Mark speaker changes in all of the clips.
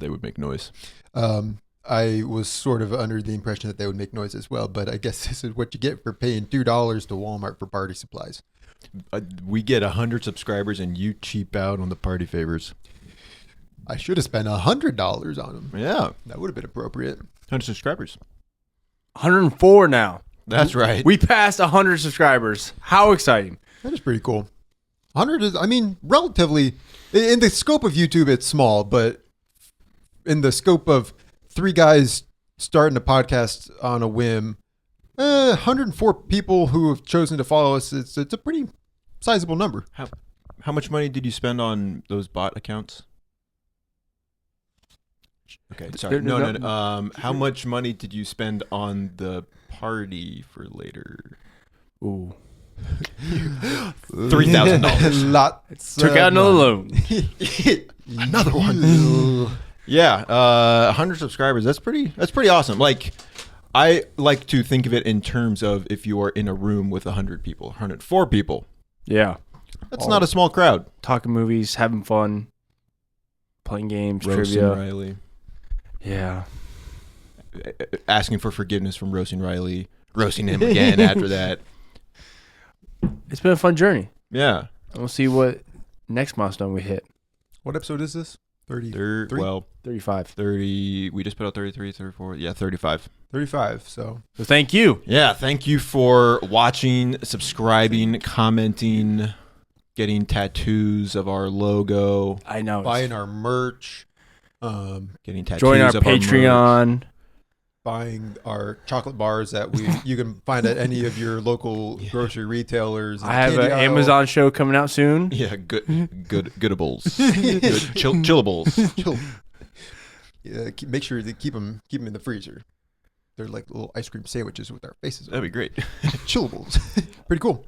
Speaker 1: they would make noise.
Speaker 2: I was sort of under the impression that they would make noise as well, but I guess this is what you get for paying $2 to Walmart for party supplies.
Speaker 1: We get 100 subscribers and you cheap out on the party favors.
Speaker 2: I should have spent $100 on them.
Speaker 1: Yeah.
Speaker 2: That would have been appropriate.
Speaker 1: 100 subscribers.
Speaker 3: 104 now.
Speaker 1: That's right.
Speaker 3: We passed 100 subscribers. How exciting.
Speaker 2: That is pretty cool. 100 is, I mean, relatively, in the scope of YouTube, it's small, but in the scope of 3 guys starting a podcast on a whim, 104 people who have chosen to follow us, it's a pretty sizable number.
Speaker 1: How much money did you spend on those bot accounts? Okay, sorry. No. How much money did you spend on the party for later?
Speaker 3: Ooh.
Speaker 1: $3,000.
Speaker 3: Took out another loan.
Speaker 1: Another one. Yeah, 100 subscribers. That's pretty awesome. Like, I like to think of it in terms of if you are in a room with 100 people, 104 people.
Speaker 3: Yeah.
Speaker 1: That's not a small crowd.
Speaker 3: Talking movies, having fun, playing games,
Speaker 1: Roasting
Speaker 3: trivia.
Speaker 1: Riley.
Speaker 3: Yeah.
Speaker 1: Asking for forgiveness from roasting Riley. Roasting him again after that.
Speaker 3: It's been a fun journey.
Speaker 1: Yeah.
Speaker 3: We'll see what next milestone we hit.
Speaker 2: What episode is this? 33?
Speaker 3: 35.
Speaker 1: 30. We just put out 33, 34. Yeah, 35.
Speaker 2: 35, so
Speaker 3: Thank you.
Speaker 1: Yeah, thank you for watching, subscribing, commenting, getting tattoos of our logo.
Speaker 3: I know.
Speaker 2: buying our merch,
Speaker 1: Getting tattoos
Speaker 3: Join our
Speaker 1: of our merch.
Speaker 3: Patreon.
Speaker 2: buying our chocolate bars that you can find at any of your local grocery retailers.
Speaker 3: I have an Amazon show coming out soon.
Speaker 1: Yeah, goodables. Chillables.
Speaker 2: Yeah, make sure to keep them in the freezer. They're like little ice cream sandwiches with our faces on.
Speaker 1: That'd be great.
Speaker 2: Chillables. Pretty cool.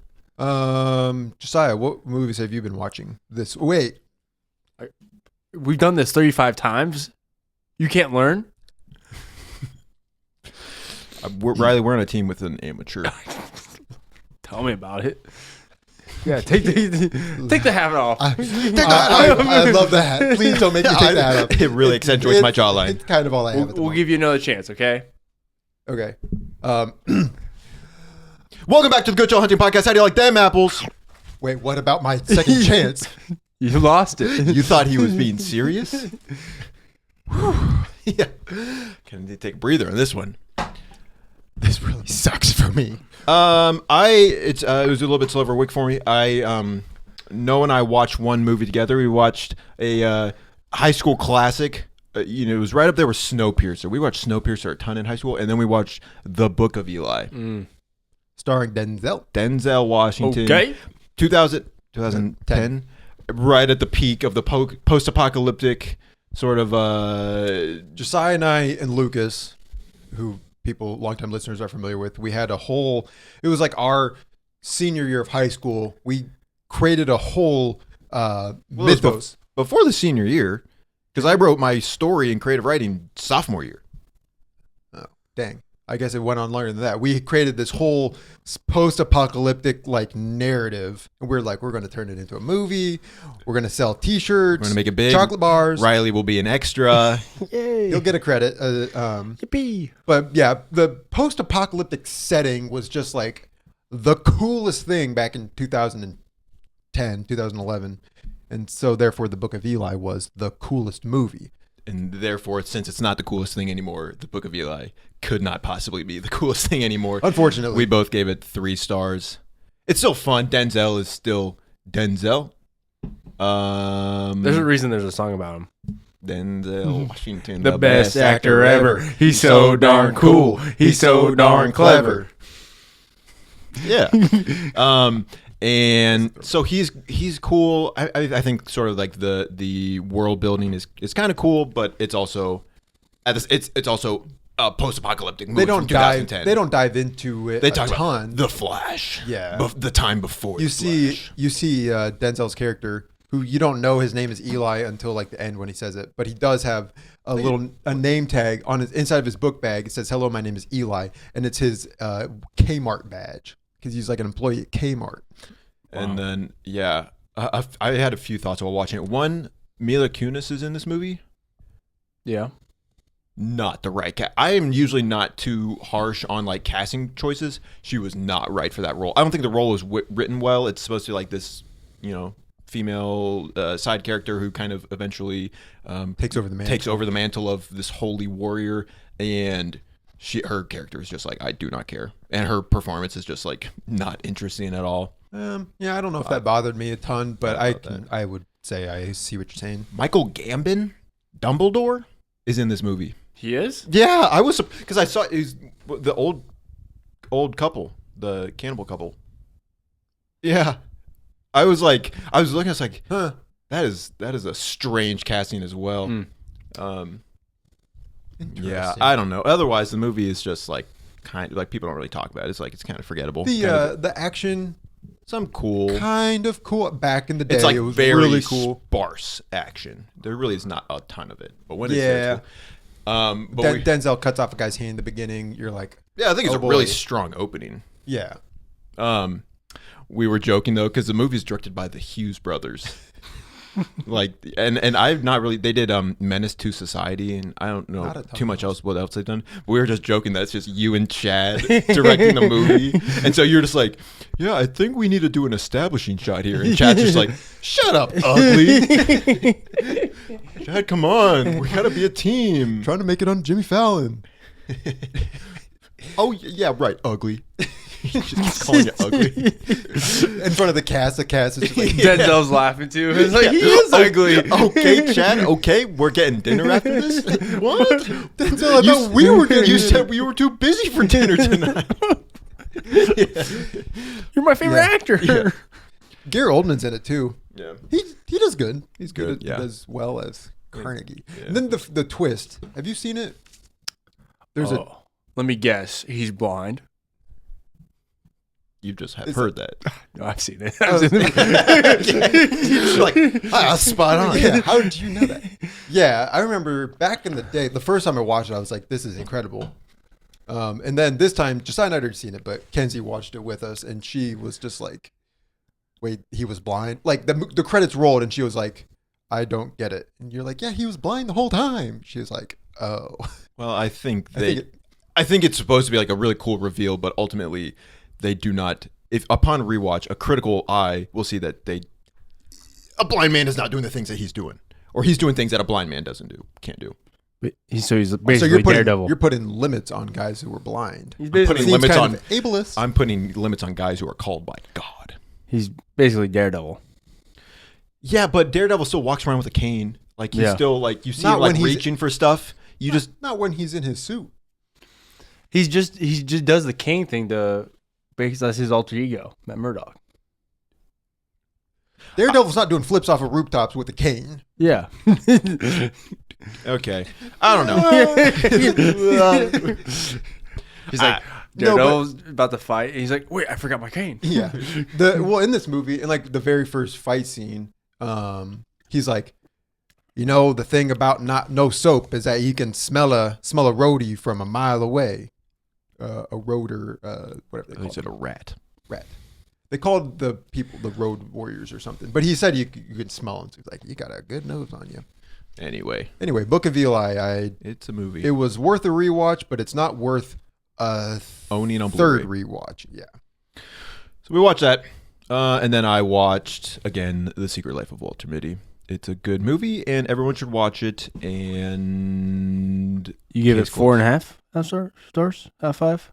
Speaker 2: Josiah, what movies have you been watching this? Wait.
Speaker 3: We've done this 35 times. You can't learn?
Speaker 1: Riley, we're on a team with an amateur.
Speaker 3: Tell me about it. Yeah, take the hat off.
Speaker 2: I love the hat. Please don't make me take the hat off.
Speaker 1: It really accentuates my jawline.
Speaker 2: It's kind of all I have at the
Speaker 3: We'll
Speaker 2: moment.
Speaker 3: give you another chance, okay?
Speaker 2: Okay.
Speaker 1: Welcome back to the Good Joe Hunting Podcast. How do you like them apples?
Speaker 2: Wait, what about my second chance?
Speaker 3: You lost it.
Speaker 1: You thought he was being serious? Yeah. Can you take a breather on this one?
Speaker 2: This really sucks for me.
Speaker 1: It was a little bit slow of a week for me. Noah and I watched one movie together. We watched a high school classic. It was right up there with Snowpiercer. We watched Snowpiercer a ton in high school, and then we watched The Book of Eli.
Speaker 2: Starring Denzel
Speaker 1: Washington.
Speaker 3: Okay.
Speaker 1: 2010. Right at the peak of the post-apocalyptic sort of...
Speaker 2: Josiah and I and Lucas, who people, longtime listeners are familiar with, we had it was like our senior year of high school. We created a whole mythos.
Speaker 1: Before the senior year, because I wrote my story in creative writing sophomore year.
Speaker 2: Oh, dang. I guess it went on longer than that. We created this whole post-apocalyptic narrative. And we're going to turn it into a movie. We're going to sell T-shirts.
Speaker 1: We're going to make it big.
Speaker 2: Chocolate bars.
Speaker 1: Riley will be an extra.
Speaker 3: Yay.
Speaker 2: He'll get a credit.
Speaker 3: Yippee.
Speaker 2: But yeah, the post-apocalyptic setting was just like the coolest thing back in 2010, 2011. And so therefore the Book of Eli was the coolest movie.
Speaker 1: And therefore, since it's not the coolest thing anymore, the Book of Eli could not possibly be the coolest thing anymore.
Speaker 2: Unfortunately.
Speaker 1: We both gave it 3 stars. It's still fun. Denzel is still Denzel.
Speaker 3: There's a reason there's a song about him.
Speaker 1: Denzel Washington,
Speaker 3: The best actor ever. He's so darn cool. He's so darn clever.
Speaker 1: Yeah. And so he's cool. I think sort of like the world building is kind of cool, but it's also it's also a post-apocalyptic movie from 2010.
Speaker 2: They don't dive into it
Speaker 1: They talk
Speaker 2: a ton.
Speaker 1: about the Flash.
Speaker 2: Yeah.
Speaker 1: The time before
Speaker 2: You
Speaker 1: Flash.
Speaker 2: see Denzel's character, who you don't know his name is Eli until the end when he says it, but he does have a name tag on his inside of his book bag. It says, "Hello, my name is Eli," and it's his Kmart badge because he's like an employee at Kmart.
Speaker 1: And then I had a few thoughts while watching it. One, Mila Kunis is in this movie.
Speaker 3: Yeah.
Speaker 1: Not the right cat. I am usually not too harsh on like casting choices. She was not right for that role. I don't think the role was written well. It's supposed to be like this, female side character who kind of eventually
Speaker 2: Takes over the
Speaker 1: mantle of this holy warrior, and her character is just like, I do not care, and her performance is just like not interesting at all.
Speaker 2: Yeah, I don't know if that bothered me a ton, but I would say I see what you're saying.
Speaker 1: Michael Gambon, Dumbledore, is in this movie.
Speaker 3: He is?
Speaker 1: Yeah, I was, because I saw he's the old couple, the cannibal couple. Yeah, I was looking, I was like, huh, that is a strange casting as well. Yeah, I don't know. Otherwise, the movie is just like kind of like people don't really talk about it. It's like it's kind of forgettable.
Speaker 2: The action,
Speaker 1: some cool,
Speaker 2: kind of cool. Back in the day,
Speaker 1: it's like
Speaker 2: it was
Speaker 1: very
Speaker 2: really cool.
Speaker 1: Sparse action. There really is not a ton of it, but when it's there, it's cool. But
Speaker 2: Denzel cuts off a guy's hand in the beginning. You're like,
Speaker 1: yeah, I think it's a really strong opening.
Speaker 2: Yeah.
Speaker 1: We were joking though because the movie's directed by the Hughes brothers. Like, and I've not really. They did Menace to Society, and I don't know too much else what else they've done. But we were just joking that it's just you and Chad directing the movie, and so you're just like, yeah, I think we need to do an establishing shot here, and Chad's just like, shut up, ugly. Chad, come on, we gotta be a team.
Speaker 2: Trying to make it on Jimmy Fallon.
Speaker 1: Oh yeah, right, ugly. Just calling it ugly
Speaker 2: in front of the cast is just like
Speaker 3: Denzel's laughing too. It's like he is ugly.
Speaker 1: Okay, Chad. Okay, we're getting dinner after this. What?
Speaker 2: Denzel, I thought we were getting.
Speaker 1: You said we were too busy for dinner tonight.
Speaker 3: You're my favorite actor.
Speaker 2: Yeah. Gary Oldman's in it too.
Speaker 1: Yeah,
Speaker 2: he does good. He's good.
Speaker 1: Yeah,
Speaker 2: as well as Carnegie.
Speaker 1: Yeah.
Speaker 2: And then the twist. Have you seen it? There's
Speaker 3: Let me guess. He's blind.
Speaker 1: You just have heard that.
Speaker 3: No, I've seen it.
Speaker 1: You're like, spot on.
Speaker 2: Yeah, how did you know that? Yeah, I remember back in the day, the first time I watched it, I was like, this is incredible. And then this time, Josiah and I had already seen it, but Kenzie watched it with us, and she was just like, wait, he was blind? Like, the credits rolled, and she was like, I don't get it. And you're like, yeah, he was blind the whole time. She was like, oh.
Speaker 1: Well, I think it's supposed to be like a really cool reveal, but ultimately they do not. If upon rewatch, a critical eye will see that a blind man is not doing the things that he's doing, or he's doing things that a blind man can't do.
Speaker 3: So he's basically Daredevil.
Speaker 2: You're putting limits on guys who are blind.
Speaker 3: He's basically
Speaker 2: ableist.
Speaker 1: I'm putting limits on guys who are called by God.
Speaker 3: He's basically Daredevil.
Speaker 1: Yeah, but Daredevil still walks around with a cane. Like he's still like you see him like reaching for stuff.
Speaker 2: Not when he's in his suit.
Speaker 3: He just does the cane thing to because that's his alter ego, Matt Murdock.
Speaker 2: Daredevil's not doing flips off of rooftops with a cane.
Speaker 3: Yeah.
Speaker 1: Okay. I don't know.
Speaker 3: He's like, Daredevil's about to fight, and he's like, wait, I forgot my cane.
Speaker 2: Yeah. In this movie, in like the very first fight scene, he's like, the thing about no soap is that you can smell a roadie from a mile away. A roader, whatever they call it.
Speaker 1: He said a rat.
Speaker 2: Rat. They called the people the road warriors or something. But he said you could smell them. So he's like, you got a good nose on you.
Speaker 1: Anyway,
Speaker 2: Book of Eli.
Speaker 1: It's a movie.
Speaker 2: It was worth a rewatch, but it's not worth a
Speaker 1: owning on
Speaker 2: third
Speaker 1: Blu-ray.
Speaker 2: rewatch. Yeah.
Speaker 1: So we watched that. And then I watched, again, The Secret Life of Walter Mitty. It's a good movie, and everyone should watch it. And
Speaker 3: you give it 4.5 stars out of 5?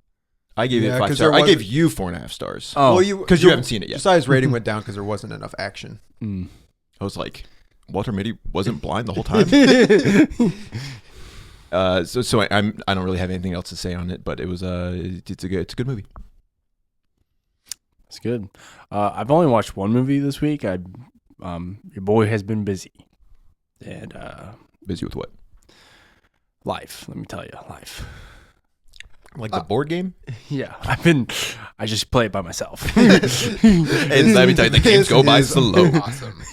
Speaker 1: I gave it 5 stars. I gave you 4.5 stars.
Speaker 3: Oh,
Speaker 1: because you haven't seen it yet.
Speaker 2: Josiah's rating went down because there wasn't enough action.
Speaker 1: I was like, Walter Mitty wasn't blind the whole time. So I don't really have anything else to say on it, but it's a good movie.
Speaker 3: It's good. I've only watched one movie this week. Your boy has been busy, and
Speaker 1: busy with what?
Speaker 3: Life. Let me tell you, life.
Speaker 1: Like the board game?
Speaker 3: Yeah, I just play it by myself.
Speaker 1: And let me tell you, the games go by slow.
Speaker 2: Awesome.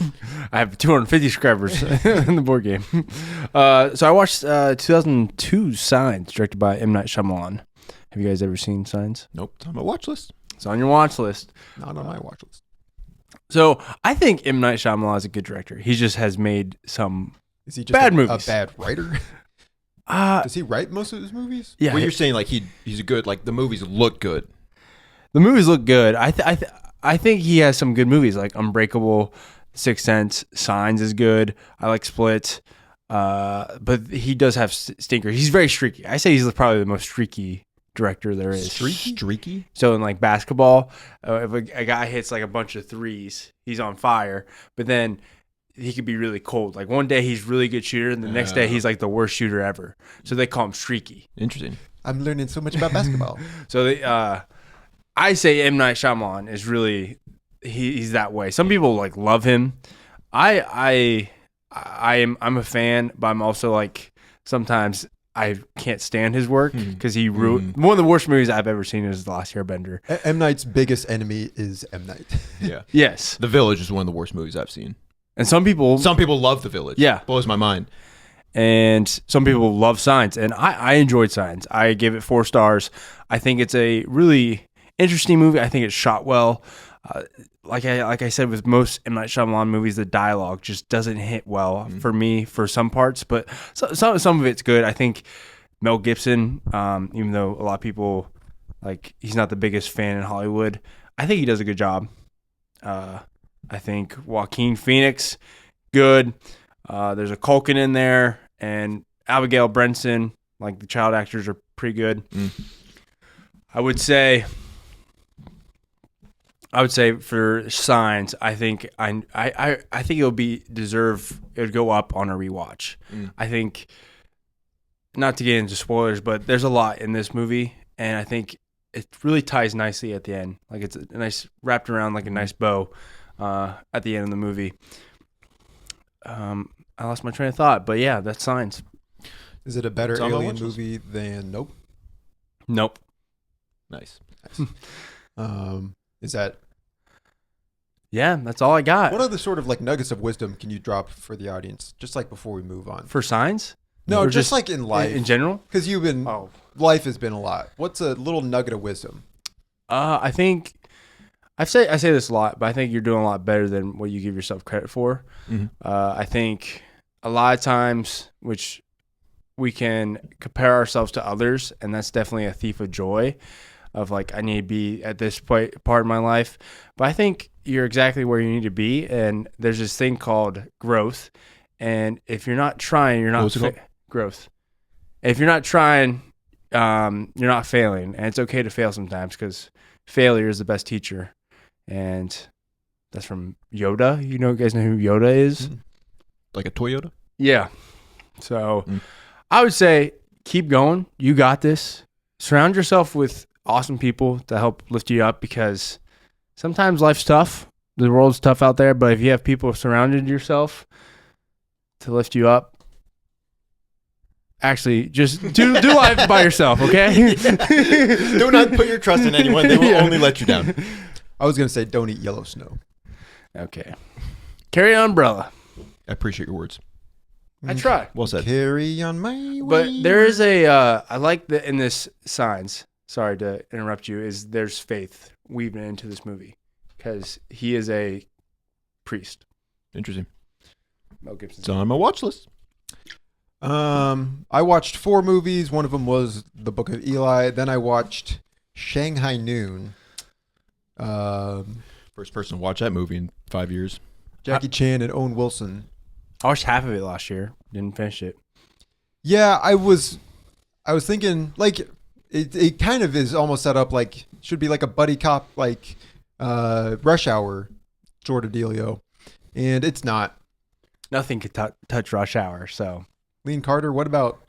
Speaker 3: I have 250 subscribers in the board game. So I watched 2002 Signs, directed by M. Night Shyamalan. Have you guys ever seen Signs?
Speaker 1: Nope. It's on my watch list.
Speaker 3: It's on your watch list.
Speaker 2: Not on my watch list.
Speaker 3: So I think M. Night Shyamalan is a good director. He just has made some
Speaker 2: Is he just
Speaker 3: bad
Speaker 2: a
Speaker 3: movies.
Speaker 2: bad writer? Does he write most of his movies?
Speaker 3: Yeah,
Speaker 1: Well, you're saying like he's a good, like the movies look good.
Speaker 3: the movies look good. I think he has some good movies like Unbreakable, Sixth Sense, Signs is good. I like Split, but he does have stinkers. He's very streaky. I say he's probably the most streaky director there is.
Speaker 1: Streaky?
Speaker 3: So in like basketball, if a guy hits like a bunch of threes, he's on fire. But then he could be really cold. Like one day he's really good shooter, and the next day he's like the worst shooter ever. So they call him streaky.
Speaker 1: Interesting.
Speaker 2: I'm learning so much about basketball.
Speaker 3: So I say M. Night Shyamalan is really he's that way. Some people like love him. I'm a fan, but I'm also like sometimes I can't stand his work because he ruined one of the worst movies I've ever seen is The Last Airbender.
Speaker 2: M. Night's biggest enemy is M. Night.
Speaker 1: Yeah.
Speaker 3: Yes,
Speaker 1: The Village is one of the worst movies I've seen.
Speaker 3: and some people
Speaker 1: love The Village.
Speaker 3: Yeah.
Speaker 1: Blows my mind.
Speaker 3: and some people love Signs, and I enjoyed Signs. I gave it 4 stars. I think it's a really interesting movie. I think it's shot well. Like I said, with most M. Night Shyamalan movies, the dialogue just doesn't hit well for me for some parts, but some of it's good. I think Mel Gibson, even though a lot of people like he's not the biggest fan in Hollywood, I think he does a good job. I think Joaquin Phoenix, good. There's a Culkin in there, and Abigail Brenson, like the child actors are pretty good. I would say for Signs, I think I think it would go up on a rewatch. I think, not to get into spoilers, but there's a lot in this movie, and I think it really ties nicely at the end. Like it's a nice wrapped around like a nice bow at the end of the movie. I lost my train of thought, but yeah, that's Signs.
Speaker 2: Is it a better
Speaker 1: It's on my
Speaker 2: alien
Speaker 1: watch list.
Speaker 2: movie than Nope?
Speaker 3: Nope.
Speaker 1: Nice.
Speaker 2: Is that
Speaker 3: Yeah, that's all I got.
Speaker 2: what other sort of like nuggets of wisdom can you drop for the audience? Just like before we move on.
Speaker 3: For Signs?
Speaker 2: No,
Speaker 3: Or
Speaker 2: just like in life.
Speaker 3: in general?
Speaker 2: Because you've been life has been a lot. What's a little nugget of wisdom?
Speaker 3: I think I say this a lot, but I think you're doing a lot better than what you give yourself credit for. I think a lot of times, which we can compare ourselves to others, and that's definitely a thief of joy. Of like, I need to be at this part of my life, but I think you're exactly where you need to be. And there's this thing called growth, and if you're not trying, you're not growth. If you're not trying, you're not failing, and it's okay to fail sometimes because failure is the best teacher. And that's from Yoda. You guys know who Yoda is?
Speaker 1: Like a Toyota?
Speaker 3: Yeah. So I would say keep going. You got this. Surround yourself with awesome people to help lift you up, because sometimes life's tough. The world's tough out there, but if you have people surrounded yourself to lift you up, actually just do life by yourself, okay?
Speaker 1: Do not put your trust in anyone. They will only let you down.
Speaker 2: I was gonna say don't eat yellow snow.
Speaker 3: Okay. Carry an umbrella.
Speaker 1: I appreciate your words.
Speaker 3: I try.
Speaker 1: Well said.
Speaker 2: Carry on my way.
Speaker 3: But there is I like that in this Signs, sorry to interrupt you, is there's faith weaving into this movie because he is a priest.
Speaker 1: Interesting.
Speaker 3: Mel Gibson.
Speaker 1: It's on my watch list.
Speaker 2: I watched 4 movies. One of them was The Book of Eli. Then I watched Shanghai Noon.
Speaker 1: First person to watch that movie in 5 years.
Speaker 2: Jackie Chan and Owen Wilson.
Speaker 3: I watched half of it last year. Didn't finish it.
Speaker 2: Yeah, I was thinking like it kind of is almost set up like should be like a buddy cop like Rush Hour sort of dealio, and it's not.
Speaker 3: Nothing could touch Rush Hour. So
Speaker 2: Lean Carter. What about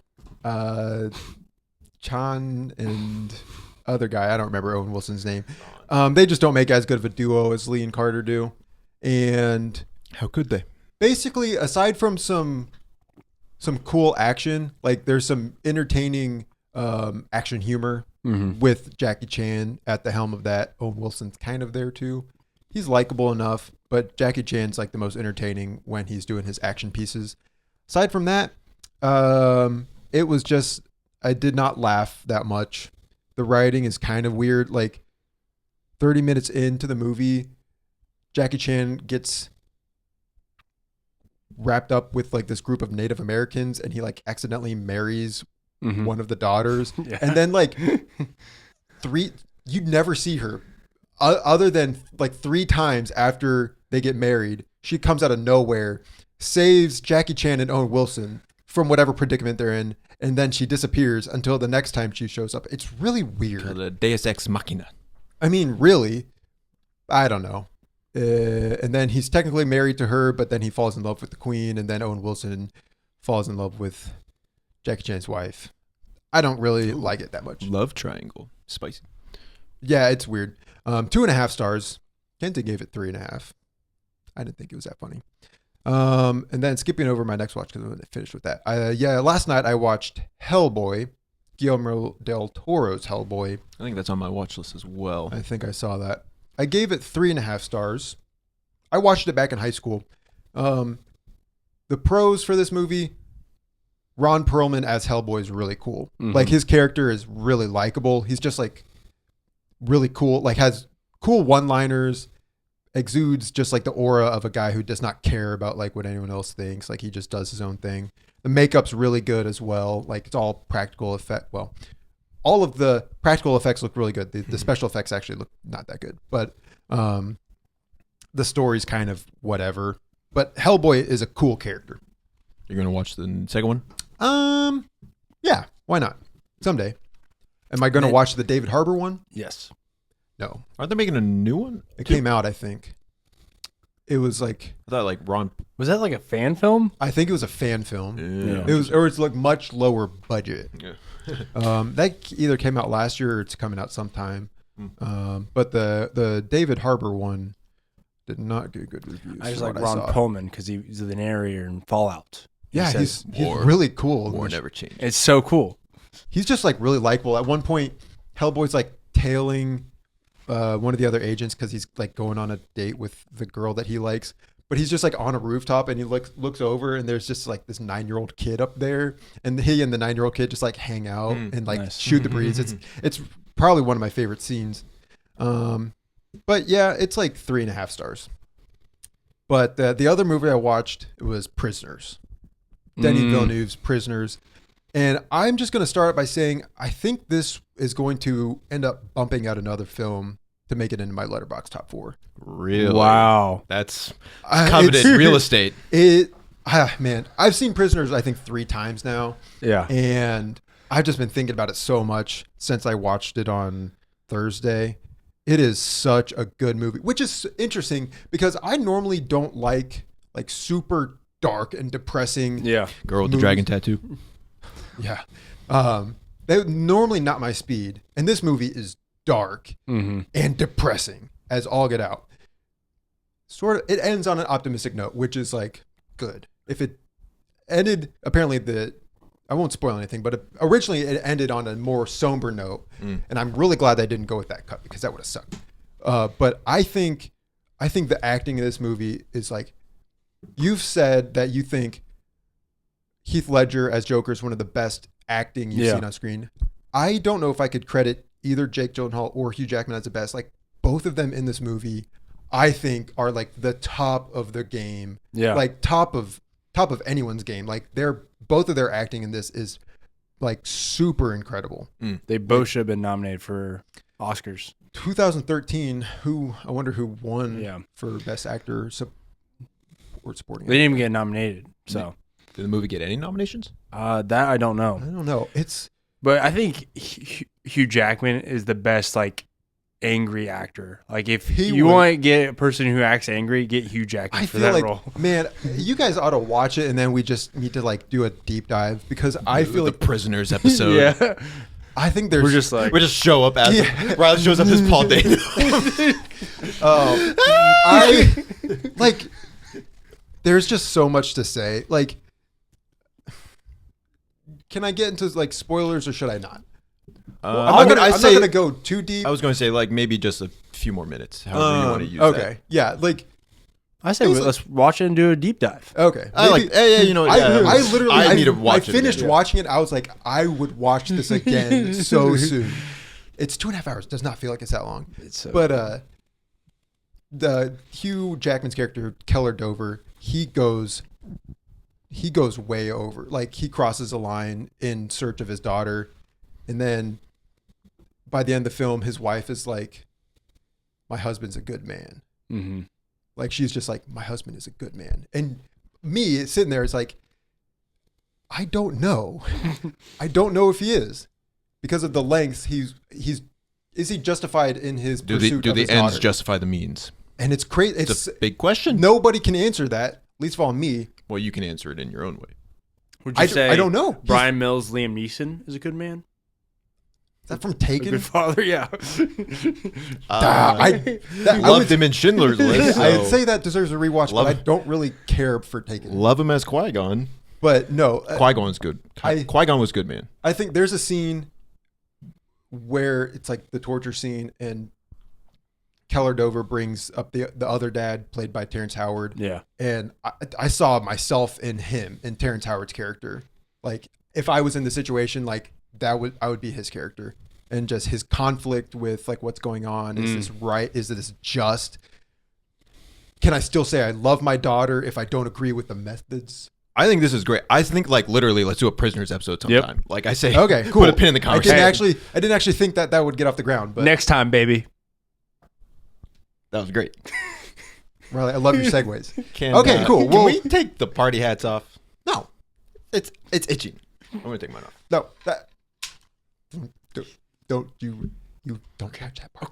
Speaker 2: Chan and other guy? I don't remember Owen Wilson's name. They just don't make as good of a duo as Lee and Carter do. And
Speaker 1: How could they?
Speaker 2: basically, aside from some cool action, like there's some entertaining action humor with Jackie Chan at the helm of that. Owen Wilson's kind of there too. He's likable enough, but Jackie Chan's like the most entertaining when he's doing his action pieces. Aside from that, it was just, I did not laugh that much. The writing is kind of weird. Like 30 minutes into the movie, Jackie Chan gets wrapped up with like this group of Native Americans, and he like accidentally marries
Speaker 3: Mhm.
Speaker 2: one of the daughters,
Speaker 3: Yeah.
Speaker 2: and then like you never see her other than like 3 times after they get married. She comes out of nowhere, saves Jackie Chan and Owen Wilson from whatever predicament they're in, and then she disappears until the next time she shows up. It's really weird.
Speaker 1: The Deus Ex Machina.
Speaker 2: I mean, really, I don't know. And then he's technically married to her, but then he falls in love with the queen, and then Owen Wilson falls in love with Jackie Chan's wife. I don't really like it that much.
Speaker 1: Love triangle. Spicy.
Speaker 2: Yeah, it's weird. 2.5 stars. Kenta gave it 3.5. I didn't think it was that funny. And then skipping over my next watch because I'm going to finish with that. Last night I watched Hellboy, Guillermo del Toro's Hellboy.
Speaker 1: I think that's on my watch list as well.
Speaker 2: I think I saw that. I gave it 3.5 stars. I watched it back in high school. The pros for this movie, Ron Perlman as Hellboy is really cool.
Speaker 3: Mhm.
Speaker 2: Like his character is really likable. He's just like really cool, like has cool one-liners, exudes just like the aura of a guy who does not care about like what anyone else thinks. Like he just does his own thing. The makeup's really good as well. Like it's all practical effect. Well, all of the practical effects look really good. The special effects actually look not that good, but the story's kind of whatever. But Hellboy is a cool character.
Speaker 1: You're going to watch the second one?
Speaker 2: Yeah, why not? Someday. Am I going to watch the David Harbour one?
Speaker 3: Yes.
Speaker 2: No.
Speaker 1: Aren't they making a new one?
Speaker 2: It came out, I think. It was like,
Speaker 1: I thought like Ron.
Speaker 3: Was that like a fan film?
Speaker 2: I think it was a fan film.
Speaker 1: Yeah.
Speaker 2: It was, or it's like much lower budget.
Speaker 1: Yeah.
Speaker 2: That either came out last year or it's coming out sometime. But the David Harbour one did not get good reviews.
Speaker 3: I just
Speaker 2: from
Speaker 3: like
Speaker 2: what
Speaker 3: Ron
Speaker 2: saw.
Speaker 3: He's because he's the narrator in Fallout.
Speaker 2: Yeah,
Speaker 3: says,
Speaker 2: he's
Speaker 1: war-
Speaker 2: really cool.
Speaker 1: War never changed.
Speaker 3: it's so cool.
Speaker 2: He's just like really likable. At one point, Hellboy's like tailing one of the other agents because he's like going on a date with the girl that he likes. But he's just like on a rooftop and he looks over and there's just like this 9-year-old kid up there, and he and the 9-year-old kid just like hang out and like
Speaker 3: nice.
Speaker 2: shoot the breeze. It's probably one of my favorite scenes. But yeah, it's like 3.5 stars. But the other movie I watched was Prisoners. Denis Villeneuve's Prisoners. And I'm just going to start by saying I think this is going to end up bumping out another film to make it into my Letterboxd top 4.
Speaker 1: Really?
Speaker 3: Wow.
Speaker 1: That's coveted real estate.
Speaker 2: Man, I've seen Prisoners I think 3 times now.
Speaker 3: Yeah.
Speaker 2: And I've just been thinking about it so much since I watched it on Thursday. It is such a good movie, which is interesting because I normally don't like super dark and depressing.
Speaker 3: Yeah.
Speaker 1: Girl with the dragon tattoo.
Speaker 2: Yeah. They're normally not my speed. And this movie is dark and depressing as all get out. It ends on an optimistic note, which is like good. If it ended, apparently I won't spoil anything, but originally it ended on a more somber note. And I'm really glad they didn't go with that cut because that would have sucked. But I think the acting in this movie is like, you've said that you think Heath Ledger as Joker is one of the best acting you've seen on screen. I don't know if I could credit either Jake Gyllenhaal or Hugh Jackman as the best. Like both of them in this movie, I think are like the top of their game.
Speaker 3: Yeah.
Speaker 2: Like top of anyone's game. Like both of their acting in this is like super incredible.
Speaker 3: They both should have been nominated for Oscars.
Speaker 2: 2013, I wonder who won for best actor or supporting.
Speaker 3: They didn't even get nominated. So
Speaker 1: Did the movie get any nominations?
Speaker 3: that I don't know.
Speaker 2: I don't know.
Speaker 3: But I think Hugh Jackman is the best like angry actor. Like if you want to get a person who acts angry, get Hugh Jackman for that role.
Speaker 2: Man, you guys ought to watch it, and then we just need to like do a deep dive because I feel
Speaker 1: the
Speaker 2: like
Speaker 1: Prisoners episode.
Speaker 3: Yeah.
Speaker 2: I think there's
Speaker 3: We're just like
Speaker 1: We just show up as Riley shows up as Paul Dano.
Speaker 2: I like. There's just so much to say. Like, can I get into like spoilers or should I not? I'm not gonna go too deep.
Speaker 1: I was going to say like maybe just a few more minutes. However you want to use
Speaker 2: okay.
Speaker 1: that.
Speaker 2: Yeah. Like.
Speaker 3: I say let's watch it and do a deep dive.
Speaker 2: Okay.
Speaker 1: I like. Yeah. You know.
Speaker 2: I literally.
Speaker 1: I need to watch it.
Speaker 2: I finished
Speaker 1: again.
Speaker 2: watching it. I was like, I would watch this again so soon. It's 2.5 hours. Does not feel like it's that long.
Speaker 3: It's so
Speaker 2: But the Hugh Jackman's character Keller Dover, he goes way over. Like he crosses a line in search of his daughter, and then by the end of the film, his wife is like, "My husband's a good man."
Speaker 3: Mm-hmm.
Speaker 2: Like she's just like, "My husband is a good man," and me sitting there is like, I don't know. I don't know if he is because of the lengths. Is he justified in his pursuit
Speaker 1: do
Speaker 2: of
Speaker 1: the
Speaker 2: his
Speaker 1: ends
Speaker 2: daughter?
Speaker 1: justify the means?
Speaker 2: And it's crazy.
Speaker 1: It's a big question.
Speaker 2: Nobody can answer that. At least of all me.
Speaker 1: Well, you can answer it in your own way.
Speaker 3: Would you say
Speaker 2: I don't know.
Speaker 3: Brian Mills, Liam Neeson is a good man?
Speaker 2: Is that from
Speaker 3: A
Speaker 2: Taken?
Speaker 3: good father, yeah.
Speaker 2: I
Speaker 1: Loved him in Schindler's List. So
Speaker 2: I'd say that deserves a rewatch,
Speaker 1: Love-
Speaker 2: but I don't really care for Taken.
Speaker 1: love him as Qui-Gon.
Speaker 2: But no,
Speaker 1: Qui-Gon's good. Qui-Gon was good, man.
Speaker 2: I think there's a scene where it's like the torture scene, and Keller Dover brings up the other dad, played by Terrence Howard.
Speaker 3: Yeah.
Speaker 2: And I saw myself in him, in Terrence Howard's character. Like if I was in the situation, like I would be his character, and just his conflict with like what's going on. Is this right? Is this just? Can I still say I love my daughter if I don't agree with the methods?
Speaker 1: I think this is great. I think like literally, let's do a Prisoners episode sometime.
Speaker 3: Yep.
Speaker 1: Like I say,
Speaker 2: Okay, cool.
Speaker 1: Put a pin in the
Speaker 2: I
Speaker 1: conversation.
Speaker 2: didn't actually think that would get off the ground, but
Speaker 3: Next time, baby.
Speaker 1: That was great.
Speaker 2: Riley, I love your segues.
Speaker 1: Okay,
Speaker 2: cool.
Speaker 1: Can
Speaker 2: Well-
Speaker 1: we take the party hats off?
Speaker 2: No,
Speaker 1: It's itching. I'm gonna take mine off.
Speaker 2: no, don't you don't catch that part.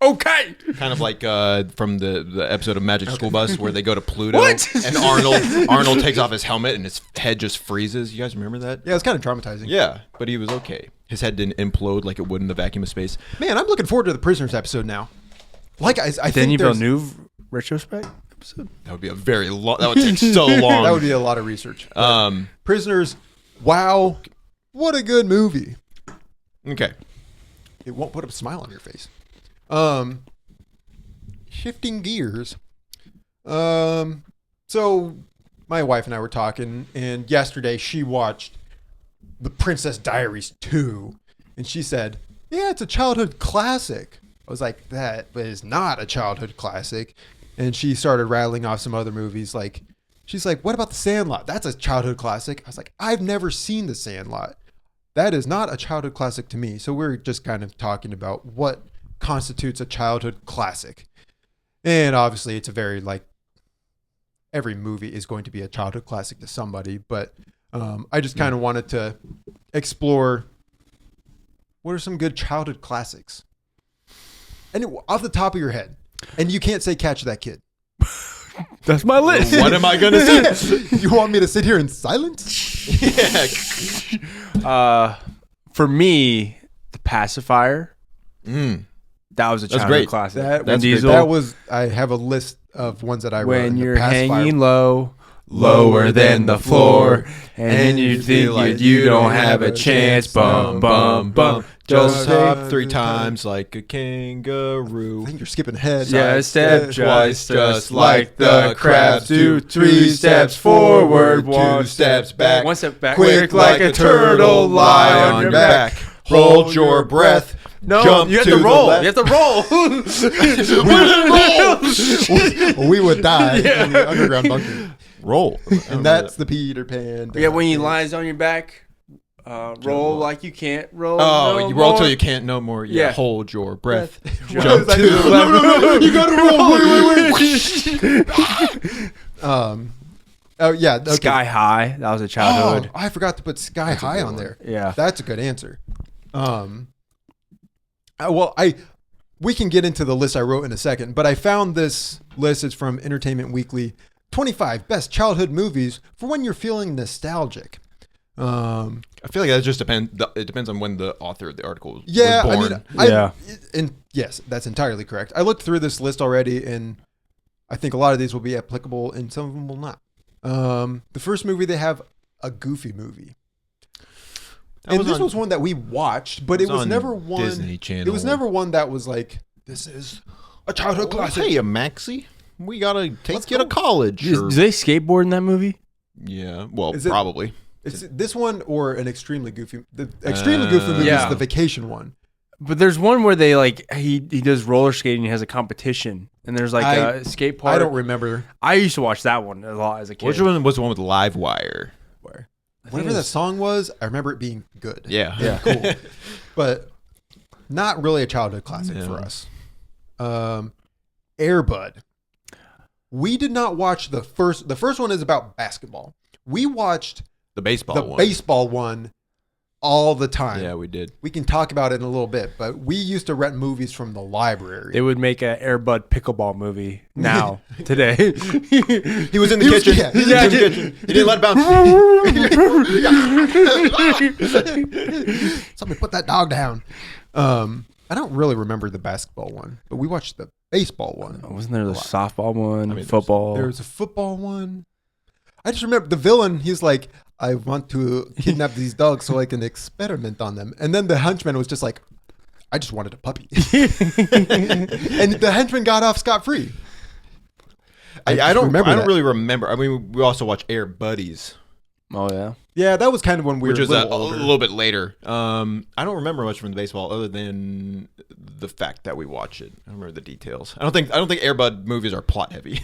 Speaker 3: Okay.
Speaker 1: Kind of like from the episode of Magic School Bus where they go to Pluto
Speaker 3: What?
Speaker 1: and Arnold takes off his helmet and his head just freezes. You guys remember that?
Speaker 2: Yeah, it's kind of traumatizing.
Speaker 1: Yeah, but he was okay. His head didn't implode like it would in the vacuum of space.
Speaker 2: Man, I'm looking forward to the Prisoners episode now. Like I think
Speaker 3: Denis
Speaker 2: there's-
Speaker 3: Villeneuve retrospect episode?
Speaker 1: That would be a very long. That would take so long.
Speaker 2: that would be a lot of research. Prisoners, wow, what a good movie.
Speaker 1: Okay.
Speaker 2: It won't put a smile on your face. Shifting gears. So my wife and I were talking, and yesterday she watched The Princess Diaries 2, and she said, "Yeah, it's a childhood classic." I was like, "That is not a childhood classic." And she started rattling off some other movies. Like, she's like, "What about The Sandlot? That's a childhood classic." I was like, "I've never seen The Sandlot. That is not a childhood classic to me." So we're just kind of talking about what constitutes a childhood classic. And obviously it's a very like every movie is going to be a childhood classic to somebody, but I just kind of wanted to explore what are some good childhood classics. And off the top of your head, and you can't say Catch That Kid.
Speaker 3: That's my list.
Speaker 1: What am I gonna say?
Speaker 2: You want me to sit here in silence?
Speaker 1: Yeah.
Speaker 3: For me, The Pacifier. That was a childhood
Speaker 1: great.
Speaker 3: classic.
Speaker 2: That
Speaker 3: Vin
Speaker 2: was
Speaker 3: Diesel.
Speaker 2: That was. I have a list of ones that I wrote.
Speaker 3: When
Speaker 2: in the
Speaker 3: you're
Speaker 2: Pacifier.
Speaker 3: hanging low, lower than the floor, and you think like you don't have a chance. Bum, bum, bum.
Speaker 1: Just
Speaker 3: Just
Speaker 1: hop 3 times like a kangaroo.
Speaker 2: I think you're skipping ahead.
Speaker 3: Yeah, step
Speaker 1: twice,
Speaker 3: just like the crabs do. 3 steps forward, 1
Speaker 1: steps back.
Speaker 3: 1 step back.
Speaker 1: Quick like a turtle, lie on your back. Hold your breath.
Speaker 3: No,
Speaker 1: Jump
Speaker 3: you have
Speaker 1: to
Speaker 3: to
Speaker 1: the
Speaker 3: roll.
Speaker 1: left.
Speaker 3: You have to roll.
Speaker 2: We would die in the underground bunker.
Speaker 1: Roll.
Speaker 2: And that's the Peter Pan.
Speaker 3: Yeah, when you lies on your back, roll like you can't roll.
Speaker 1: Oh,
Speaker 3: no
Speaker 1: you roll
Speaker 3: more.
Speaker 1: till you can't no more. Yeah.
Speaker 3: Yeah.
Speaker 1: Hold your breath.
Speaker 3: Jump
Speaker 1: Jump
Speaker 3: to
Speaker 1: to
Speaker 3: the
Speaker 1: the
Speaker 3: left.
Speaker 1: left. You gotta roll. Wait.
Speaker 2: Oh yeah, okay.
Speaker 3: Sky High. That was a childhood.
Speaker 2: Oh, I forgot to put Sky High on there.
Speaker 3: Yeah.
Speaker 2: That's a good answer. We can get into the list I wrote in a second, but I found this list. It's from Entertainment Weekly. 25 best childhood movies for when you're feeling nostalgic.
Speaker 1: I feel like that just depends. It depends on when the author of the article
Speaker 2: Yeah,
Speaker 1: was born.
Speaker 2: I mean,
Speaker 3: Yeah.
Speaker 2: and yes, that's entirely correct. I looked through this list already, and I think a lot of these will be applicable, and some of them will not. The first movie they have a Goofy movie, and this was one that we watched, but it was
Speaker 1: on
Speaker 2: never one.
Speaker 1: Disney Channel.
Speaker 2: It was never one that was like, this is a childhood classic.
Speaker 1: Hey, Maxie, we gotta take
Speaker 2: Let's
Speaker 1: you to
Speaker 2: go.
Speaker 1: college.
Speaker 3: Do
Speaker 1: or-
Speaker 3: they skateboard in that movie?
Speaker 1: Yeah, well,
Speaker 2: Is it-
Speaker 1: probably.
Speaker 2: It's this one or an extremely goofy. The extremely goofy movie
Speaker 3: Yeah.
Speaker 2: is the vacation one.
Speaker 3: But there's one where they like he does roller skating. He has a competition, and there's like a skate park.
Speaker 2: I don't remember.
Speaker 3: I used to watch that one a lot as a kid.
Speaker 1: Which one was the one with Live Wire?
Speaker 2: Whatever that song was, I remember it being good.
Speaker 1: Yeah.
Speaker 2: Cool. But not really a childhood classic for us. Air Bud. We did not watch the first. The first one is about basketball. We watched
Speaker 1: the baseball
Speaker 2: one all the time.
Speaker 1: Yeah, we did.
Speaker 2: We can talk about it in a little bit, but we used to rent movies from the library.
Speaker 3: They would make an Air Bud pickleball movie now, today.
Speaker 1: He was in the kitchen.
Speaker 2: Yeah,
Speaker 1: He was in the kitchen. He didn't let it bounce.
Speaker 2: Somebody put that dog down. I don't really remember the basketball one, but we watched the baseball one.
Speaker 3: Wasn't there the softball one? Football.
Speaker 2: There was a football one. I just remember the villain. He's like, I want to kidnap these dogs so I can experiment on them. And then the henchman was just like, I just wanted a puppy. And the henchman got off scot-free.
Speaker 1: I don't really remember. I mean, we also watched Air Buddies.
Speaker 3: Oh, yeah.
Speaker 2: Yeah, that was kind of when we
Speaker 1: which
Speaker 2: were
Speaker 1: was
Speaker 2: a
Speaker 1: little bit later. I don't remember much from the baseball other than the fact that we watched it. I don't remember the details. I don't think Air Bud movies are plot heavy.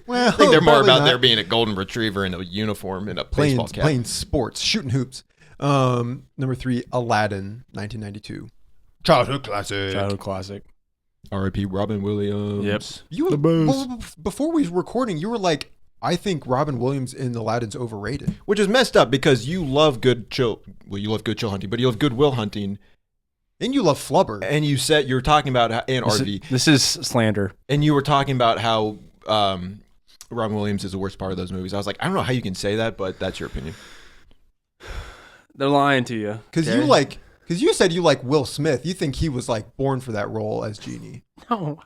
Speaker 2: Well,
Speaker 1: I think they're more about
Speaker 2: not.
Speaker 1: there being a golden retriever in a uniform and a baseball cap.
Speaker 2: Playing sports, shooting hoops. Number 3, Aladdin, 1992. Childhood classic.
Speaker 1: R.I.P. Robin Williams.
Speaker 3: Yep.
Speaker 2: You well, before we were recording, you were like, I think Robin Williams in Aladdin's overrated.
Speaker 1: Which is messed up because you love good chill. Well, you love good chill hunting, but you love good will hunting.
Speaker 2: And you love Flubber.
Speaker 1: And you were talking about how, and RV.
Speaker 3: This is slander.
Speaker 1: And you were talking about how Robin Williams is the worst part of those movies. I was like, I don't know how you can say that, but that's your opinion.
Speaker 3: They're lying to you.
Speaker 2: Because you said you like Will Smith. You think he was like born for that role as Genie.
Speaker 3: No.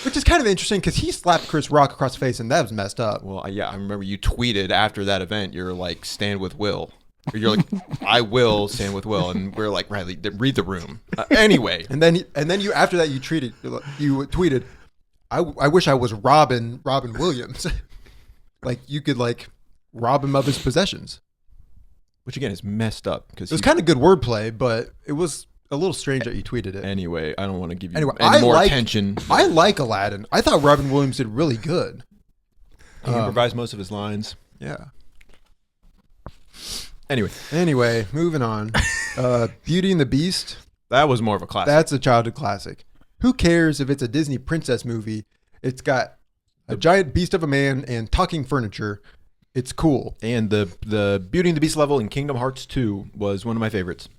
Speaker 2: Which is kind of interesting because he slapped Chris Rock across the face and that was messed up.
Speaker 1: Well, yeah, I remember you tweeted after that event, you're like, stand with Will. Or you're like, I will stand with Will. And we're like, Riley, read the room. Anyway.
Speaker 2: And then you after that you tweeted, I wish I was Robin Williams. Like you could like rob him of his possessions.
Speaker 1: Which again is messed up. Because
Speaker 2: it was kind of good wordplay, but it was a little strange that you tweeted it.
Speaker 1: Anyway, I don't want to give you any more attention.
Speaker 2: I like Aladdin. I thought Robin Williams did really good.
Speaker 1: He improvised most of his lines.
Speaker 2: Yeah.
Speaker 1: Anyway,
Speaker 2: moving on. Beauty and the Beast.
Speaker 1: That was more of a classic.
Speaker 2: That's a childhood classic. Who cares if it's a Disney princess movie? It's got a giant beast of a man and talking furniture. It's cool.
Speaker 1: And the Beauty and the Beast level in Kingdom Hearts 2 was one of my favorites.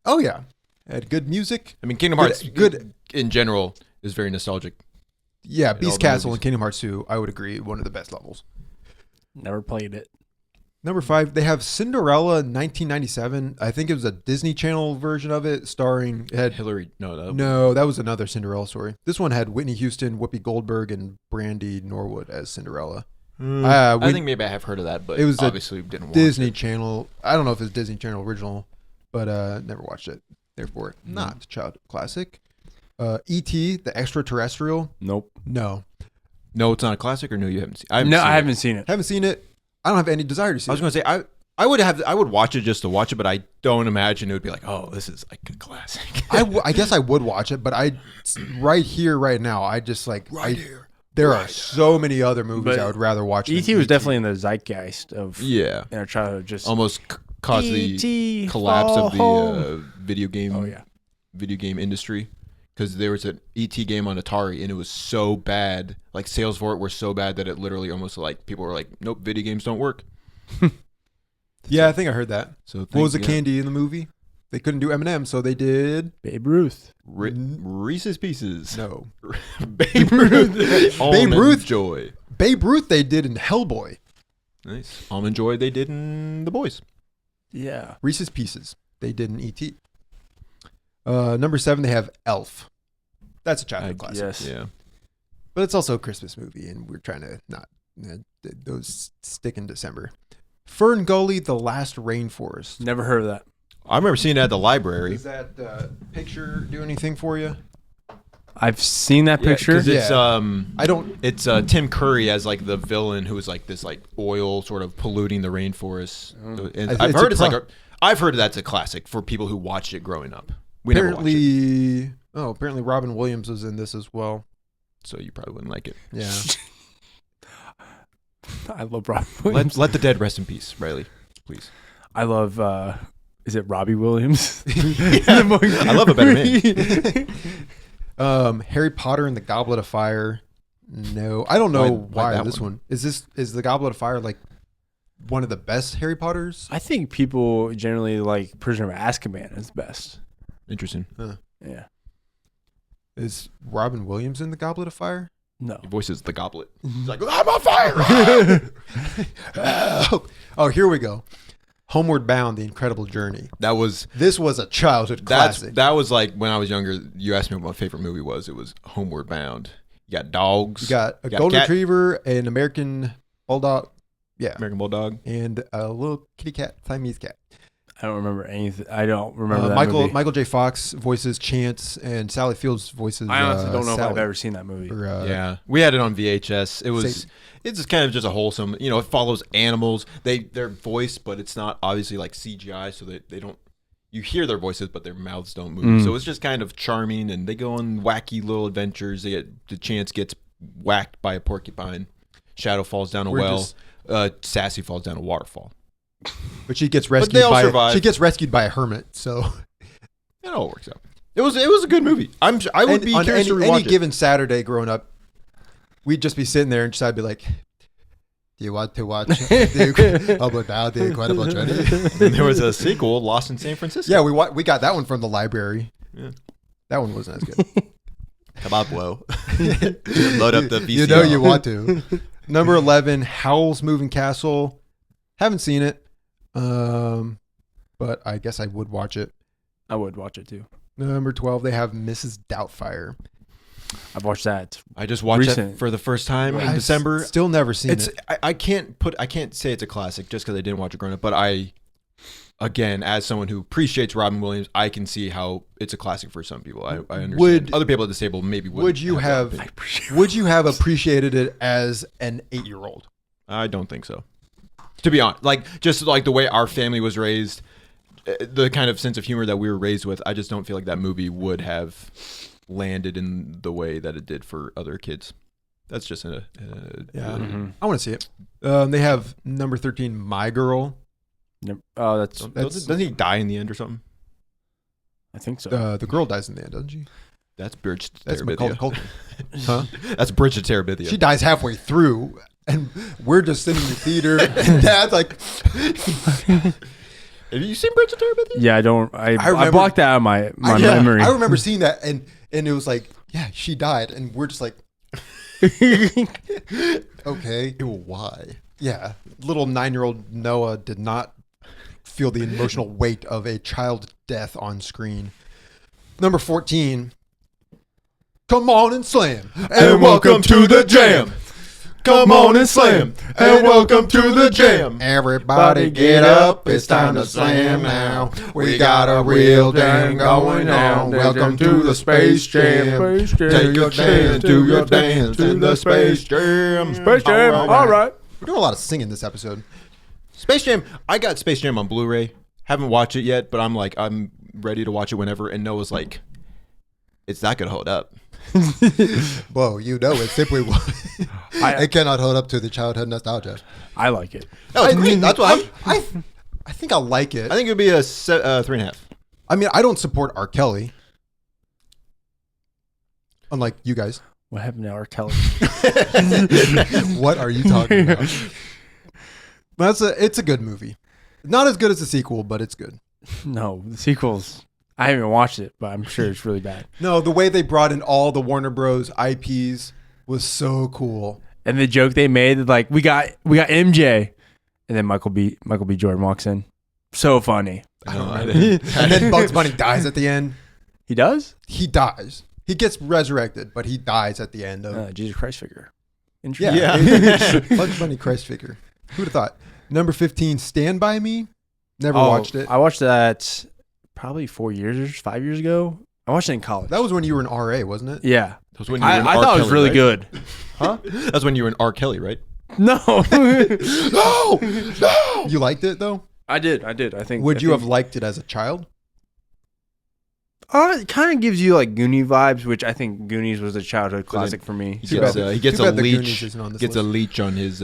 Speaker 2: Oh, yeah. It had good music.
Speaker 1: I mean, Kingdom Hearts good in general is very nostalgic.
Speaker 2: Yeah, Beast Castle and Kingdom Hearts 2, I would agree, one of the best levels.
Speaker 3: Never played it.
Speaker 2: Number 5, they have Cinderella 1997. I think it was a Disney Channel version of it, starring
Speaker 1: Hillary.
Speaker 2: No, that was another Cinderella story. This one had Whitney Houston, Whoopi Goldberg, and Brandy Norwood as Cinderella.
Speaker 1: I think maybe I have heard of that, but it was obviously didn't watch
Speaker 2: Disney
Speaker 1: it.
Speaker 2: Channel. I don't know if it's Disney Channel original, but never watched it. Therefore, not childhood classic. E.T. the Extraterrestrial.
Speaker 3: Nope.
Speaker 2: No,
Speaker 1: it's not a classic, or no, you haven't seen it?
Speaker 3: I haven't seen it.
Speaker 2: Haven't seen it. I don't have any desire to see it.
Speaker 1: I was going to say, I would watch it just to watch it, but I don't imagine it would be like, oh, this is like a classic.
Speaker 2: I guess I would watch it, but right here, right now, I just like
Speaker 1: here.
Speaker 2: There are so many other movies I would rather watch.
Speaker 3: E.T. was definitely in the zeitgeist of our childhood. Just
Speaker 1: almost caused the collapse of the video game industry, because there was an E.T. game on Atari and it was so bad, like sales for it were so bad that it literally almost like people were like, nope, video games don't work.
Speaker 2: Yeah, I think I heard that.
Speaker 1: So
Speaker 2: what was the candy in the movie? They couldn't do M&M, so they did
Speaker 3: Babe Ruth.
Speaker 1: Reese's Pieces.
Speaker 2: No.
Speaker 1: Babe Ruth.
Speaker 2: Babe Ruth.
Speaker 1: Joy.
Speaker 2: Babe Ruth they did in Hellboy.
Speaker 1: Nice. Almond Joy they did in The Boys.
Speaker 3: Yeah.
Speaker 2: Reese's Pieces they did in E.T. Number 7, they have Elf. That's a childhood classic.
Speaker 3: Yes.
Speaker 1: Yeah.
Speaker 2: But it's also a Christmas movie, and we're trying to not those stick in December. Fern Gully, The Last Rainforest.
Speaker 3: Never heard of that.
Speaker 1: I remember seeing it at the library.
Speaker 2: Does that picture do anything for you?
Speaker 3: I've seen that picture.
Speaker 1: It's
Speaker 2: I don't.
Speaker 1: It's Tim Curry as like the villain who is like this like oil sort of polluting the rainforest. And I've heard that's a classic for people who watched it growing up. We never watched it,
Speaker 2: apparently Robin Williams was in this as well.
Speaker 1: so you probably wouldn't like it.
Speaker 2: Yeah.
Speaker 3: I love Robbie Williams.
Speaker 1: Let the dead rest in peace, Riley, please.
Speaker 3: I love. Is it Robbie Williams?
Speaker 1: I love a better man.
Speaker 2: Harry Potter and the Goblet of Fire. No, I don't know
Speaker 1: Why
Speaker 2: why
Speaker 1: that
Speaker 2: this
Speaker 1: one?
Speaker 2: one. Is the Goblet of Fire like one of the best Harry Potters?
Speaker 3: I think people generally like Prisoner of Azkaban is best.
Speaker 1: Interesting.
Speaker 3: Yeah.
Speaker 2: Is Robin Williams in the Goblet of Fire?
Speaker 3: No.
Speaker 1: He voices the goblet. He's like, I'm on fire.
Speaker 2: Oh, here we go. Homeward Bound: The Incredible Journey. This was a childhood classic.
Speaker 1: That was like when I was younger. You asked me what my favorite movie was. It was Homeward Bound. You got dogs.
Speaker 2: You got a golden retriever, an American bulldog,
Speaker 1: American bulldog,
Speaker 2: and a little kitty cat, Siamese cat.
Speaker 3: I don't remember anything. I don't remember that movie.
Speaker 2: Michael J. Fox voices Chance, and Sally Fields voices.
Speaker 3: I honestly don't know if I've
Speaker 2: Sally.
Speaker 3: ever seen that movie.
Speaker 1: yeah, we had it on VHS. It's just kind of just a wholesome. You know, it follows animals. They're voiced, but it's not obviously like CGI, so they don't. You hear their voices, but their mouths don't move. So it's just kind of charming, and they go on wacky little adventures. The Chance gets whacked by a porcupine. Shadow falls down a well. Sassy falls down a waterfall.
Speaker 2: But she gets rescued
Speaker 1: survive.
Speaker 2: She gets rescued by a hermit. So
Speaker 1: it all works out. It was a good movie. I would be curious to rewatch
Speaker 2: any
Speaker 1: it.
Speaker 2: given Saturday growing up, we'd just be sitting there and I'd be like, "Do you want to watch the Incredible Journey?"
Speaker 1: And there was a sequel, Lost in San Francisco.
Speaker 2: Yeah, we got that one from the library. Yeah. That one wasn't as good.
Speaker 1: Come on, blow. Load up the VCR.
Speaker 2: You know you want to. Number 11, Howl's Moving Castle. Haven't seen it, but I guess I would watch it.
Speaker 3: I would watch it too.
Speaker 2: Number 12, they have Mrs. Doubtfire.
Speaker 3: I've watched that.
Speaker 1: I just watched it for the first time in December.
Speaker 2: Still never seen it.
Speaker 1: I can't say it's a classic just because I didn't watch it growing up. But again, as someone who appreciates Robin Williams, I can see how it's a classic for some people. I understand. Other people at this table maybe wouldn't.
Speaker 2: Would you have appreciated it as an 8-year-old?
Speaker 1: I don't think so. To be honest, just the way our family was raised, the kind of sense of humor that we were raised with, I just don't feel like that movie would have landed in the way that it did for other kids. That's just I
Speaker 2: want to see it. They have number 13, My Girl.
Speaker 3: Oh,
Speaker 1: doesn't he die in the end or something?
Speaker 3: I think so.
Speaker 2: The girl dies in the end, doesn't she?
Speaker 1: That's Bridget
Speaker 2: That's
Speaker 1: Terabithia.
Speaker 2: Macaulay Culkin. Huh?
Speaker 1: That's Bridget Terabithia.
Speaker 2: She dies halfway through, and we're just sitting in the theater, and Dad's like,
Speaker 1: "Have you seen Bridget Terabithia?"
Speaker 3: Yeah, I don't. I blocked that out of my memory.
Speaker 2: I remember seeing that, and it was like, yeah, she died, and we're just like, okay, why? Yeah, little 9-year-old Noah did not feel the emotional weight of a child death on screen. Number 14, Come On and Slam,
Speaker 1: and welcome to the jam. Come on and slam, and welcome to the jam.
Speaker 2: Everybody get up, it's time to slam now. We got a real jam going on. Welcome to the Space Jam.
Speaker 1: Take your chance, do your dance in the Space Jam.
Speaker 3: Space Jam, all right.
Speaker 2: We're doing a lot of singing this episode.
Speaker 1: Space Jam, I got Space Jam on Blu-ray. Haven't watched it yet, but I'm ready to watch it whenever. And Noah's like, it's not going to hold up.
Speaker 2: Whoa, it simply it cannot hold up to the childhood nostalgia.
Speaker 3: I like it.
Speaker 1: No, it's great. That's why
Speaker 2: I think I like it.
Speaker 1: I think it would be a 3.5.
Speaker 2: I mean, I don't support R. Kelly. Unlike you guys.
Speaker 3: What happened to R. Kelly?
Speaker 2: What are you talking about? It's a good movie. Not as good as the sequel, but it's good.
Speaker 3: No, the sequels. I haven't watched it, but I'm sure it's really bad.
Speaker 2: No, the way they brought in all the Warner Bros. IPs was so cool.
Speaker 3: And the joke they made, like we got MJ, and then Michael B. Jordan walks in. So funny.
Speaker 2: I don't know. And then Bugs Bunny dies at the end.
Speaker 3: He does?
Speaker 2: He dies. He gets resurrected, but he dies at the end of
Speaker 3: Jesus Christ figure.
Speaker 2: Interesting. Yeah. Bugs Bunny Christ figure. Who'd have thought? Number 15, Stand By Me. Never watched it.
Speaker 3: I watched that probably 5 years ago. I watched it in college.
Speaker 2: That was when you were in RA, wasn't it?
Speaker 3: Yeah.
Speaker 1: That was when you were in
Speaker 3: I
Speaker 1: R.
Speaker 3: thought it was
Speaker 1: Kelly,
Speaker 3: really
Speaker 1: right?
Speaker 3: good.
Speaker 2: Huh?
Speaker 1: That's when you were in R. Kelly, right?
Speaker 3: No.
Speaker 2: No. You liked it though?
Speaker 3: I did. I think.
Speaker 2: Would you have liked it as a child?
Speaker 3: It kind of gives you like Goonie vibes, which I think Goonies was a childhood classic for me.
Speaker 1: He
Speaker 2: Too
Speaker 1: gets,
Speaker 2: bad-
Speaker 1: he gets
Speaker 2: too
Speaker 1: a
Speaker 2: bad the Goonies
Speaker 1: leech.
Speaker 2: isn't on this
Speaker 1: Gets a
Speaker 2: list.
Speaker 1: leech on his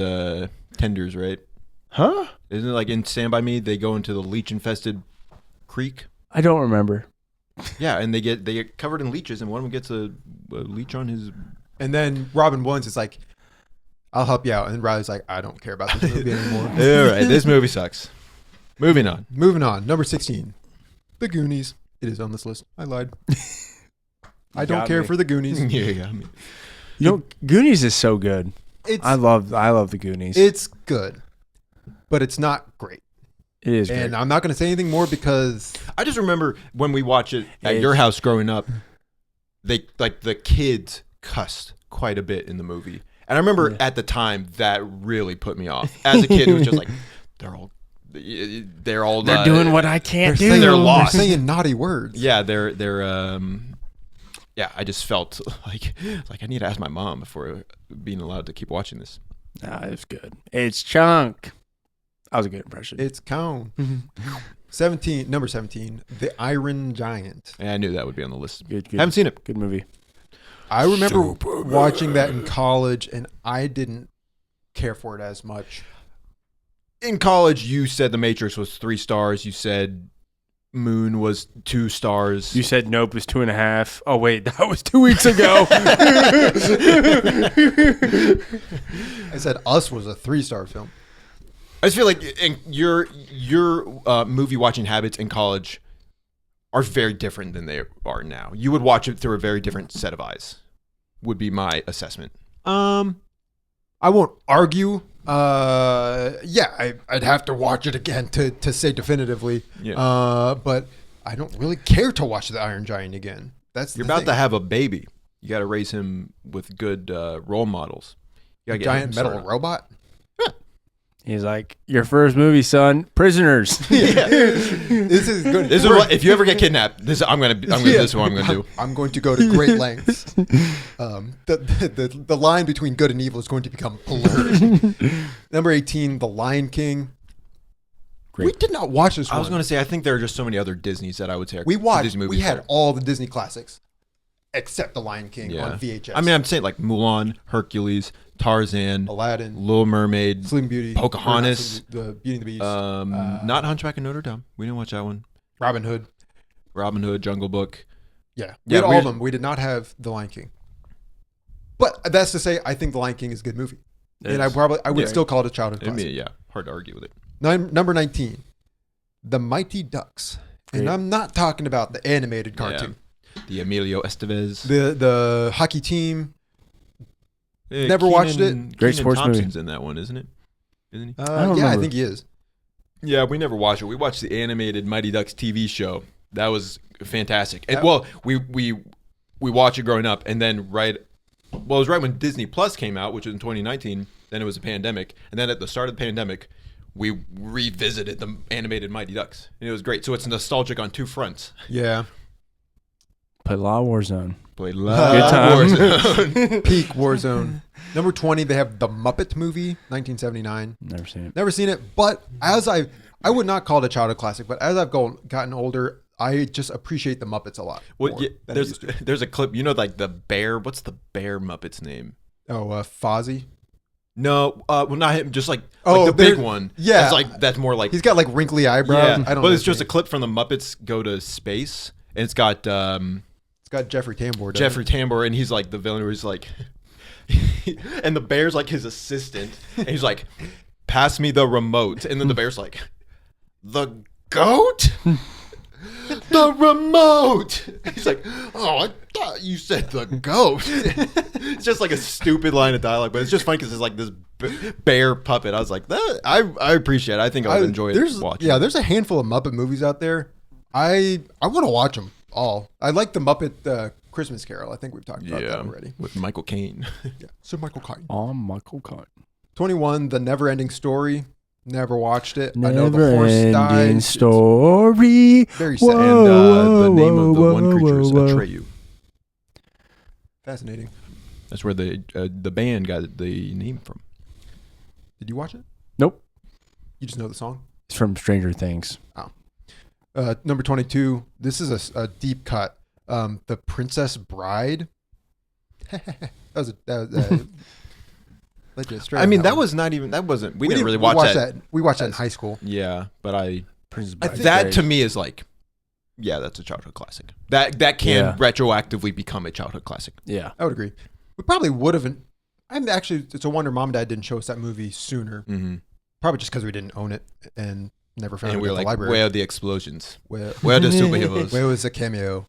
Speaker 1: tenders, right?
Speaker 3: Huh?
Speaker 1: Isn't it like in Stand By Me? They go into the leech-infested creek.
Speaker 3: I don't remember.
Speaker 1: Yeah, and they get covered in leeches, and one of them gets a leech on his.
Speaker 2: And then Robin Williams is like, "I'll help you out," and Riley's like, "I don't care about this movie anymore."
Speaker 1: All right, this movie sucks. Moving on.
Speaker 2: Moving on, number 16, The Goonies. It is on this list. I lied. I don't
Speaker 3: got
Speaker 2: care
Speaker 3: me.
Speaker 2: for The Goonies.
Speaker 1: Yeah.
Speaker 3: You know, Goonies is so good.
Speaker 2: It's
Speaker 3: I love the Goonies.
Speaker 2: it's good, but it's not great.
Speaker 3: It is great.
Speaker 2: And I'm not going to say anything more because
Speaker 1: I just remember when we watch it at
Speaker 3: It's-
Speaker 1: your house growing up, they like the kids cussed quite a bit in the movie. And I remember at the time that really put me off. As a kid, it was just like they're all
Speaker 3: They're doing what I can't do.
Speaker 1: They're lost.
Speaker 2: They're saying naughty words.
Speaker 1: Yeah, they're yeah, I just felt like I need to ask my mom before being allowed to keep watching this.
Speaker 3: Nah, it's good. It's Chunk. That was a good impression.
Speaker 2: It's Cone.
Speaker 3: Mhm.
Speaker 2: Number 17, The Iron Giant.
Speaker 1: And I knew that would be on the list.
Speaker 3: Good.
Speaker 1: Haven't seen it.
Speaker 3: Good movie.
Speaker 2: I remember watching that in college, and I didn't care for it as much.
Speaker 1: In college, you said The Matrix was 3 stars. You said Moon was 2 stars.
Speaker 3: You said Nope was 2.5. Oh wait, that was 2 weeks ago.
Speaker 2: I said Us was a 3-star film.
Speaker 1: I just feel like your movie watching habits in college are very different than they are now. You would watch it through a very different set of eyes, would be my assessment.
Speaker 2: I won't argue. Yeah, I'd have to watch it again to say definitively.
Speaker 1: Yeah.
Speaker 2: But I don't really care to watch The Iron Giant again. That's
Speaker 1: You're
Speaker 2: the
Speaker 1: about
Speaker 2: thing.
Speaker 1: to have a baby. You got to raise him with good role models. You gotta get
Speaker 2: Giant
Speaker 1: him
Speaker 2: metal
Speaker 1: started.
Speaker 2: robot.
Speaker 3: He's like, your first movie, son. Prisoners.
Speaker 1: Yeah.
Speaker 2: This is good.
Speaker 1: This is what, if you ever get kidnapped, this is what I'm gonna do.
Speaker 2: I'm going to go to great lengths. The line between good and evil is going to become blurred. Number 18, The Lion King.
Speaker 3: Great.
Speaker 2: We did not watch this one.
Speaker 1: I was gonna say I think there are just so many other Disneys that I would say are
Speaker 2: We watched.
Speaker 1: Disney movies
Speaker 2: We had
Speaker 1: that-
Speaker 2: all the Disney classics, except The Lion King on VHS.
Speaker 1: I mean, I'm saying like Mulan, Hercules, Tarzan,
Speaker 2: Aladdin,
Speaker 1: Little Mermaid,
Speaker 2: Sleeping Beauty,
Speaker 1: Pocahontas,
Speaker 2: the Beauty and the Beast,
Speaker 1: not Hunchback of Notre Dame. We didn't watch that one.
Speaker 2: Robin Hood.
Speaker 1: Robin Hood, Jungle Book.
Speaker 2: Yeah,
Speaker 1: Yeah,
Speaker 2: we had all
Speaker 1: we-
Speaker 2: of them. We did not have The Lion King. But that's to say, I think The Lion King is a good movie, and I would still call it a childhood
Speaker 1: I
Speaker 2: classic.
Speaker 1: mean, yeah, hard to argue with it.
Speaker 2: Number 19, The Mighty Ducks, and
Speaker 3: Great.
Speaker 2: I'm not talking about the animated cartoon.
Speaker 1: The Emilio Estevez.
Speaker 2: The hockey team. Never watched it.
Speaker 3: Great sports movie.
Speaker 1: Thompson's in that one, isn't it? Isn't he?
Speaker 3: don't
Speaker 2: Yeah, I
Speaker 3: remember.
Speaker 2: think he is.
Speaker 1: Yeah, we never watched it. We watched the animated Mighty Ducks TV show. That was fantastic. And,
Speaker 2: That-
Speaker 1: well, we watched it growing up, and then it was right when Disney Plus came out, which was in 2019. Then it was a pandemic, and then at the start of the pandemic, we revisited the animated Mighty Ducks, and it was great. So it's nostalgic on 2 fronts.
Speaker 2: Yeah.
Speaker 3: Played a lot of Warzone.
Speaker 1: Played
Speaker 3: Good
Speaker 1: love
Speaker 3: time.
Speaker 1: Warzone.
Speaker 2: Peak Warzone. Number 20, they have The Muppet Movie, 1979.
Speaker 3: Never seen it.
Speaker 2: Never seen it, but I would not call it a childhood classic, but as I've gotten older, I just appreciate the Muppets a lot.
Speaker 1: Well,
Speaker 2: more
Speaker 1: yeah,
Speaker 2: than I used to.
Speaker 1: there's a clip. You know, like the bear. What's the bear Muppet's name?
Speaker 2: Oh, Fozzie.
Speaker 1: No, well, not him. Just like
Speaker 2: Oh,
Speaker 1: the big
Speaker 2: there-
Speaker 1: one.
Speaker 2: yeah.
Speaker 1: that's more like
Speaker 2: He's got like wrinkly eyebrows.
Speaker 1: yeah.
Speaker 2: I don't
Speaker 1: But
Speaker 2: know.
Speaker 1: it's just a clip from the Muppets Go to Space, and it's got
Speaker 2: It's got Jeffrey Tambor. doesn't
Speaker 1: Jeffrey Tambor, and he's like the villain. Where he's like, and the bear's like his assistant, and he's like, "Pass me the remote," and then the bear's like, "The goat." The remote. He's like, oh, I thought you said the goat. It's just like a stupid line of dialogue, but it's just funny because it's like this bear puppet. I was like, that I appreciate it. I think I would enjoy watching.
Speaker 2: Yeah, there's a handful of Muppet movies out there. I want to watch them all. I like the Muppet Christmas Carol. I think we've talked about that already.
Speaker 1: with Michael Caine.
Speaker 2: Yeah, Sir Michael Caine.
Speaker 3: Oh, Michael Cott.
Speaker 2: 21, The Never-Ending Story. Never watched it. I know the horse
Speaker 3: Never-ending
Speaker 2: died.
Speaker 3: story.
Speaker 2: Very sad.
Speaker 3: Whoa.
Speaker 1: And the name of the
Speaker 3: whoa,
Speaker 1: one
Speaker 3: whoa,
Speaker 1: creature is
Speaker 3: whoa.
Speaker 1: Atreyu.
Speaker 2: Fascinating.
Speaker 1: That's where the band got the name from.
Speaker 2: Did you watch it?
Speaker 3: Nope.
Speaker 2: You just know the song?
Speaker 3: It's from Stranger Things.
Speaker 2: Number 22. This is a deep cut. The Princess Bride. that was legit straight.
Speaker 1: I mean, that
Speaker 2: one.
Speaker 1: was not even. That wasn't. We didn't
Speaker 2: didn't
Speaker 1: really watch that.
Speaker 2: We watched that in high school.
Speaker 1: Yeah, but
Speaker 3: Princess Bride.
Speaker 1: that to me is like, yeah, that's a childhood classic. That can
Speaker 3: Yeah.
Speaker 1: retroactively become a childhood classic.
Speaker 3: Yeah.
Speaker 2: I would agree. We probably would have. I'm actually. It's a wonder Mom and Dad didn't show us that movie sooner.
Speaker 1: Mm-hmm.
Speaker 2: Probably just because we didn't own it and never found
Speaker 1: And
Speaker 2: it
Speaker 1: we
Speaker 2: at
Speaker 1: were
Speaker 2: the
Speaker 1: like,
Speaker 2: library.
Speaker 1: where are the explosions?
Speaker 2: Where
Speaker 1: Where are the superheroes?
Speaker 2: was a cameo?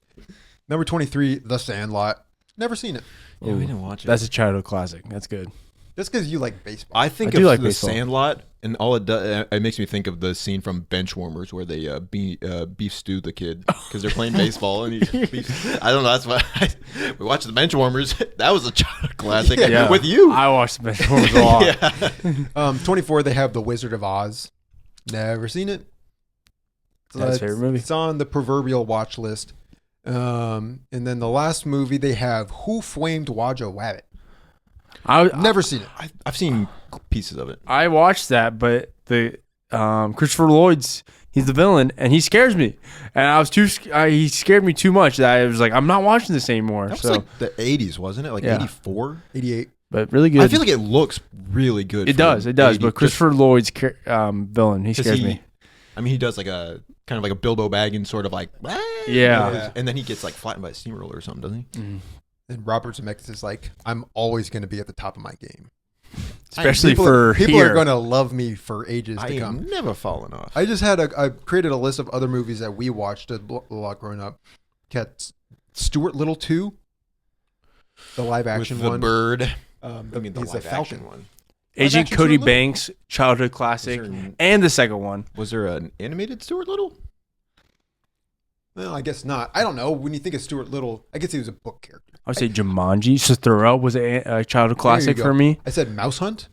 Speaker 2: Number 23, The Sandlot. Never seen it.
Speaker 1: Yeah, we didn't watch it.
Speaker 3: That's a childhood classic. That's good.
Speaker 2: Just because you like baseball.
Speaker 1: I think
Speaker 3: I do
Speaker 1: of
Speaker 3: like
Speaker 1: the
Speaker 3: baseball.
Speaker 1: Sandlot, and all it does, it makes me think of the scene from Benchwarmers where they beef stew the kid because they're playing baseball, and I don't know. That's why we watched the Benchwarmers. That was a childhood classic with you.
Speaker 3: I watched the Benchwarmers a lot.
Speaker 2: 24, they have The Wizard of Oz. Never seen it.
Speaker 3: Dad's favorite movie.
Speaker 2: It's on the proverbial watch list. And then the last movie they have Who Framed Roger Rabbit. Never seen it.
Speaker 1: I've seen pieces of it.
Speaker 3: I watched that, but the Christopher Lloyd's he's the villain, and he scares me. And I was he scared me too much that I was like, I'm not watching this anymore.
Speaker 1: That was
Speaker 3: So,
Speaker 1: like the 80s, wasn't it? Like
Speaker 3: Yeah.
Speaker 1: 84?
Speaker 2: 88.
Speaker 3: but really good.
Speaker 1: I feel like it looks really good.
Speaker 3: it
Speaker 1: for
Speaker 3: does. It does.
Speaker 1: 80
Speaker 3: But Christopher Lloyd's villain, he
Speaker 1: just-
Speaker 3: scares me.
Speaker 1: I mean, he does like a kind of like a Bilbo Baggins sort of like,
Speaker 3: Yeah.
Speaker 1: and then he gets like flattened by a steamroller or something, doesn't he?
Speaker 2: And Robert Zemeckis is like, I'm always going to be at the top of my game.
Speaker 3: Especially
Speaker 2: People
Speaker 3: for
Speaker 2: people
Speaker 3: here.
Speaker 2: are going to love me for ages
Speaker 1: I
Speaker 2: to
Speaker 1: ain't
Speaker 2: come.
Speaker 1: never fallen off.
Speaker 2: I just had I created a list of other movies that we watched a lot growing up. Got Stuart Little 2, the live action
Speaker 1: With the
Speaker 2: one.
Speaker 1: bird.
Speaker 2: I
Speaker 1: mean, the
Speaker 2: he's a
Speaker 1: live
Speaker 2: falcon
Speaker 1: action one.
Speaker 3: Agent
Speaker 2: action
Speaker 3: Cody
Speaker 2: Stuart Little?
Speaker 3: Banks, childhood classic, and the second one.
Speaker 1: Was there an animated Stuart Little?
Speaker 2: Well, I guess not. I don't know. When you think of Stuart Little, I guess he was a book character.
Speaker 3: I would say Jumanji. Cicero was a childhood classic
Speaker 2: go.
Speaker 3: for me.
Speaker 2: I said Mouse Hunt.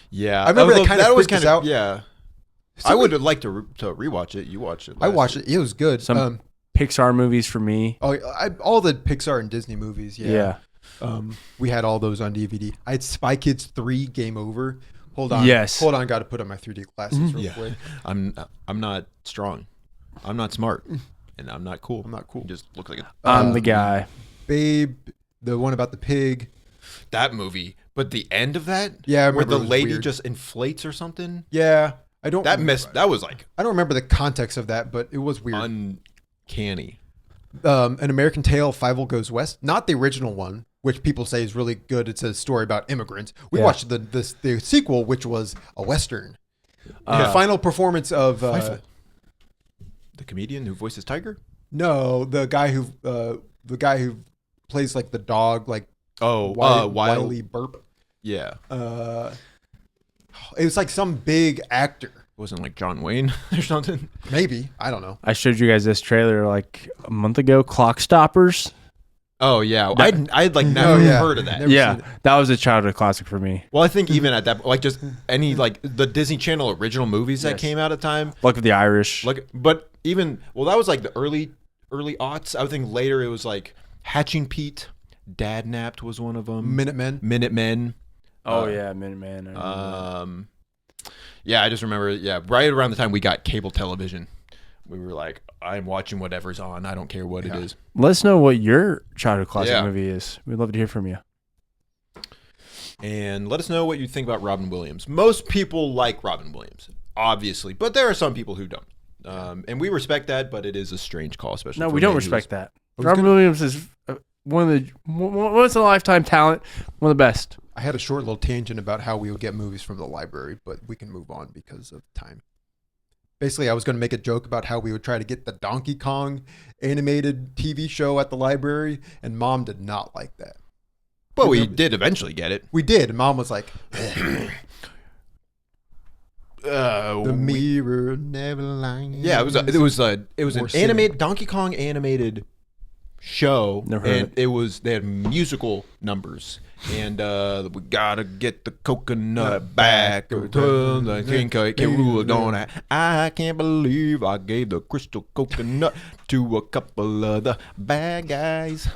Speaker 1: Yeah,
Speaker 2: I remember that kind of
Speaker 1: was
Speaker 2: freaked us
Speaker 1: kind of
Speaker 2: out.
Speaker 1: yeah. I would have liked to rewatch it. You watched it.
Speaker 2: I watched it. It was good.
Speaker 3: Some Pixar movies for me.
Speaker 2: All the Pixar and Disney movies.
Speaker 3: Yeah.
Speaker 2: We had all those on DVD. I had Spy Kids 3 Game Over. Hold on.
Speaker 3: Yes.
Speaker 2: Hold on. Got to put on my 3D glasses real quick.
Speaker 1: I'm not strong. I'm not smart, and I'm not cool.
Speaker 2: I'm not cool.
Speaker 1: You just look like
Speaker 3: I'm the guy.
Speaker 2: Babe, the one about the pig.
Speaker 1: that movie. But the end of that,
Speaker 2: Yeah, I
Speaker 1: where
Speaker 2: remember
Speaker 1: the
Speaker 2: it was
Speaker 1: lady
Speaker 2: weird.
Speaker 1: just inflates or something.
Speaker 2: Yeah. I don't.
Speaker 1: That was like
Speaker 2: I don't remember the context of that, but it was weird.
Speaker 1: uncanny.
Speaker 2: An American Tale, Fievel Goes West, not the original one, which people say is really good. It's a story about immigrants. We
Speaker 3: Yeah.
Speaker 2: watched the sequel, which was a western. The final performance of
Speaker 1: Fievel. The comedian who voices Tiger.
Speaker 2: no, the guy who plays like the dog, like
Speaker 1: Wild.
Speaker 2: Wiley Burp.
Speaker 1: Yeah,
Speaker 2: It was like some big actor.
Speaker 1: wasn't like John Wayne or something.
Speaker 2: Maybe, I don't know.
Speaker 3: I showed you guys this trailer like a month ago. Clock Stoppers.
Speaker 1: Oh yeah, I'd like never heard of that.
Speaker 2: Never
Speaker 3: Yeah,
Speaker 2: seen it.
Speaker 3: that was a childhood classic for me.
Speaker 1: Well, I think even at that, like just any like the Disney Channel original movies that
Speaker 2: Yes.
Speaker 1: came out at the time,
Speaker 3: Luck of the Irish.
Speaker 1: like, but even that was like the early aughts. I would think later it was like Hatching Pete, Dad Napped was one of them. Minutemen.
Speaker 3: oh yeah, Minuteman. I remember
Speaker 1: Yeah, I just remember. Yeah, right around the time we got cable television, we were like, I'm watching whatever's on. I don't care what it is.
Speaker 3: that. Let us know what your childhood classic
Speaker 1: Yeah.
Speaker 3: movie is. We'd love to hear from you.
Speaker 1: And let us know what you think about Robin Williams. Most people like Robin Williams, obviously, but there are some people who don't. And we respect that, but it is a strange call, especially.
Speaker 3: No,
Speaker 1: for
Speaker 3: we don't
Speaker 1: me, who's-
Speaker 3: respect that. Robin Williams is one of the once in a lifetime talent, one of the best.
Speaker 2: I had a short little tangent about how we would get movies from the library, but we can move on because of time. Basically, I was going to make a joke about how we would try to get the Donkey Kong animated TV show at the library, and Mom did not like that.
Speaker 1: But we did eventually get it.
Speaker 2: We did, and Mom was like, "The mirror never lies."
Speaker 1: Yeah, it was an
Speaker 2: Or
Speaker 1: animated Donkey Kong animated show,
Speaker 3: Never heard
Speaker 1: and they had musical numbers, and we gotta get the coconut back. The king can rule don't I can't believe I gave the crystal coconut to a couple of the bad guys.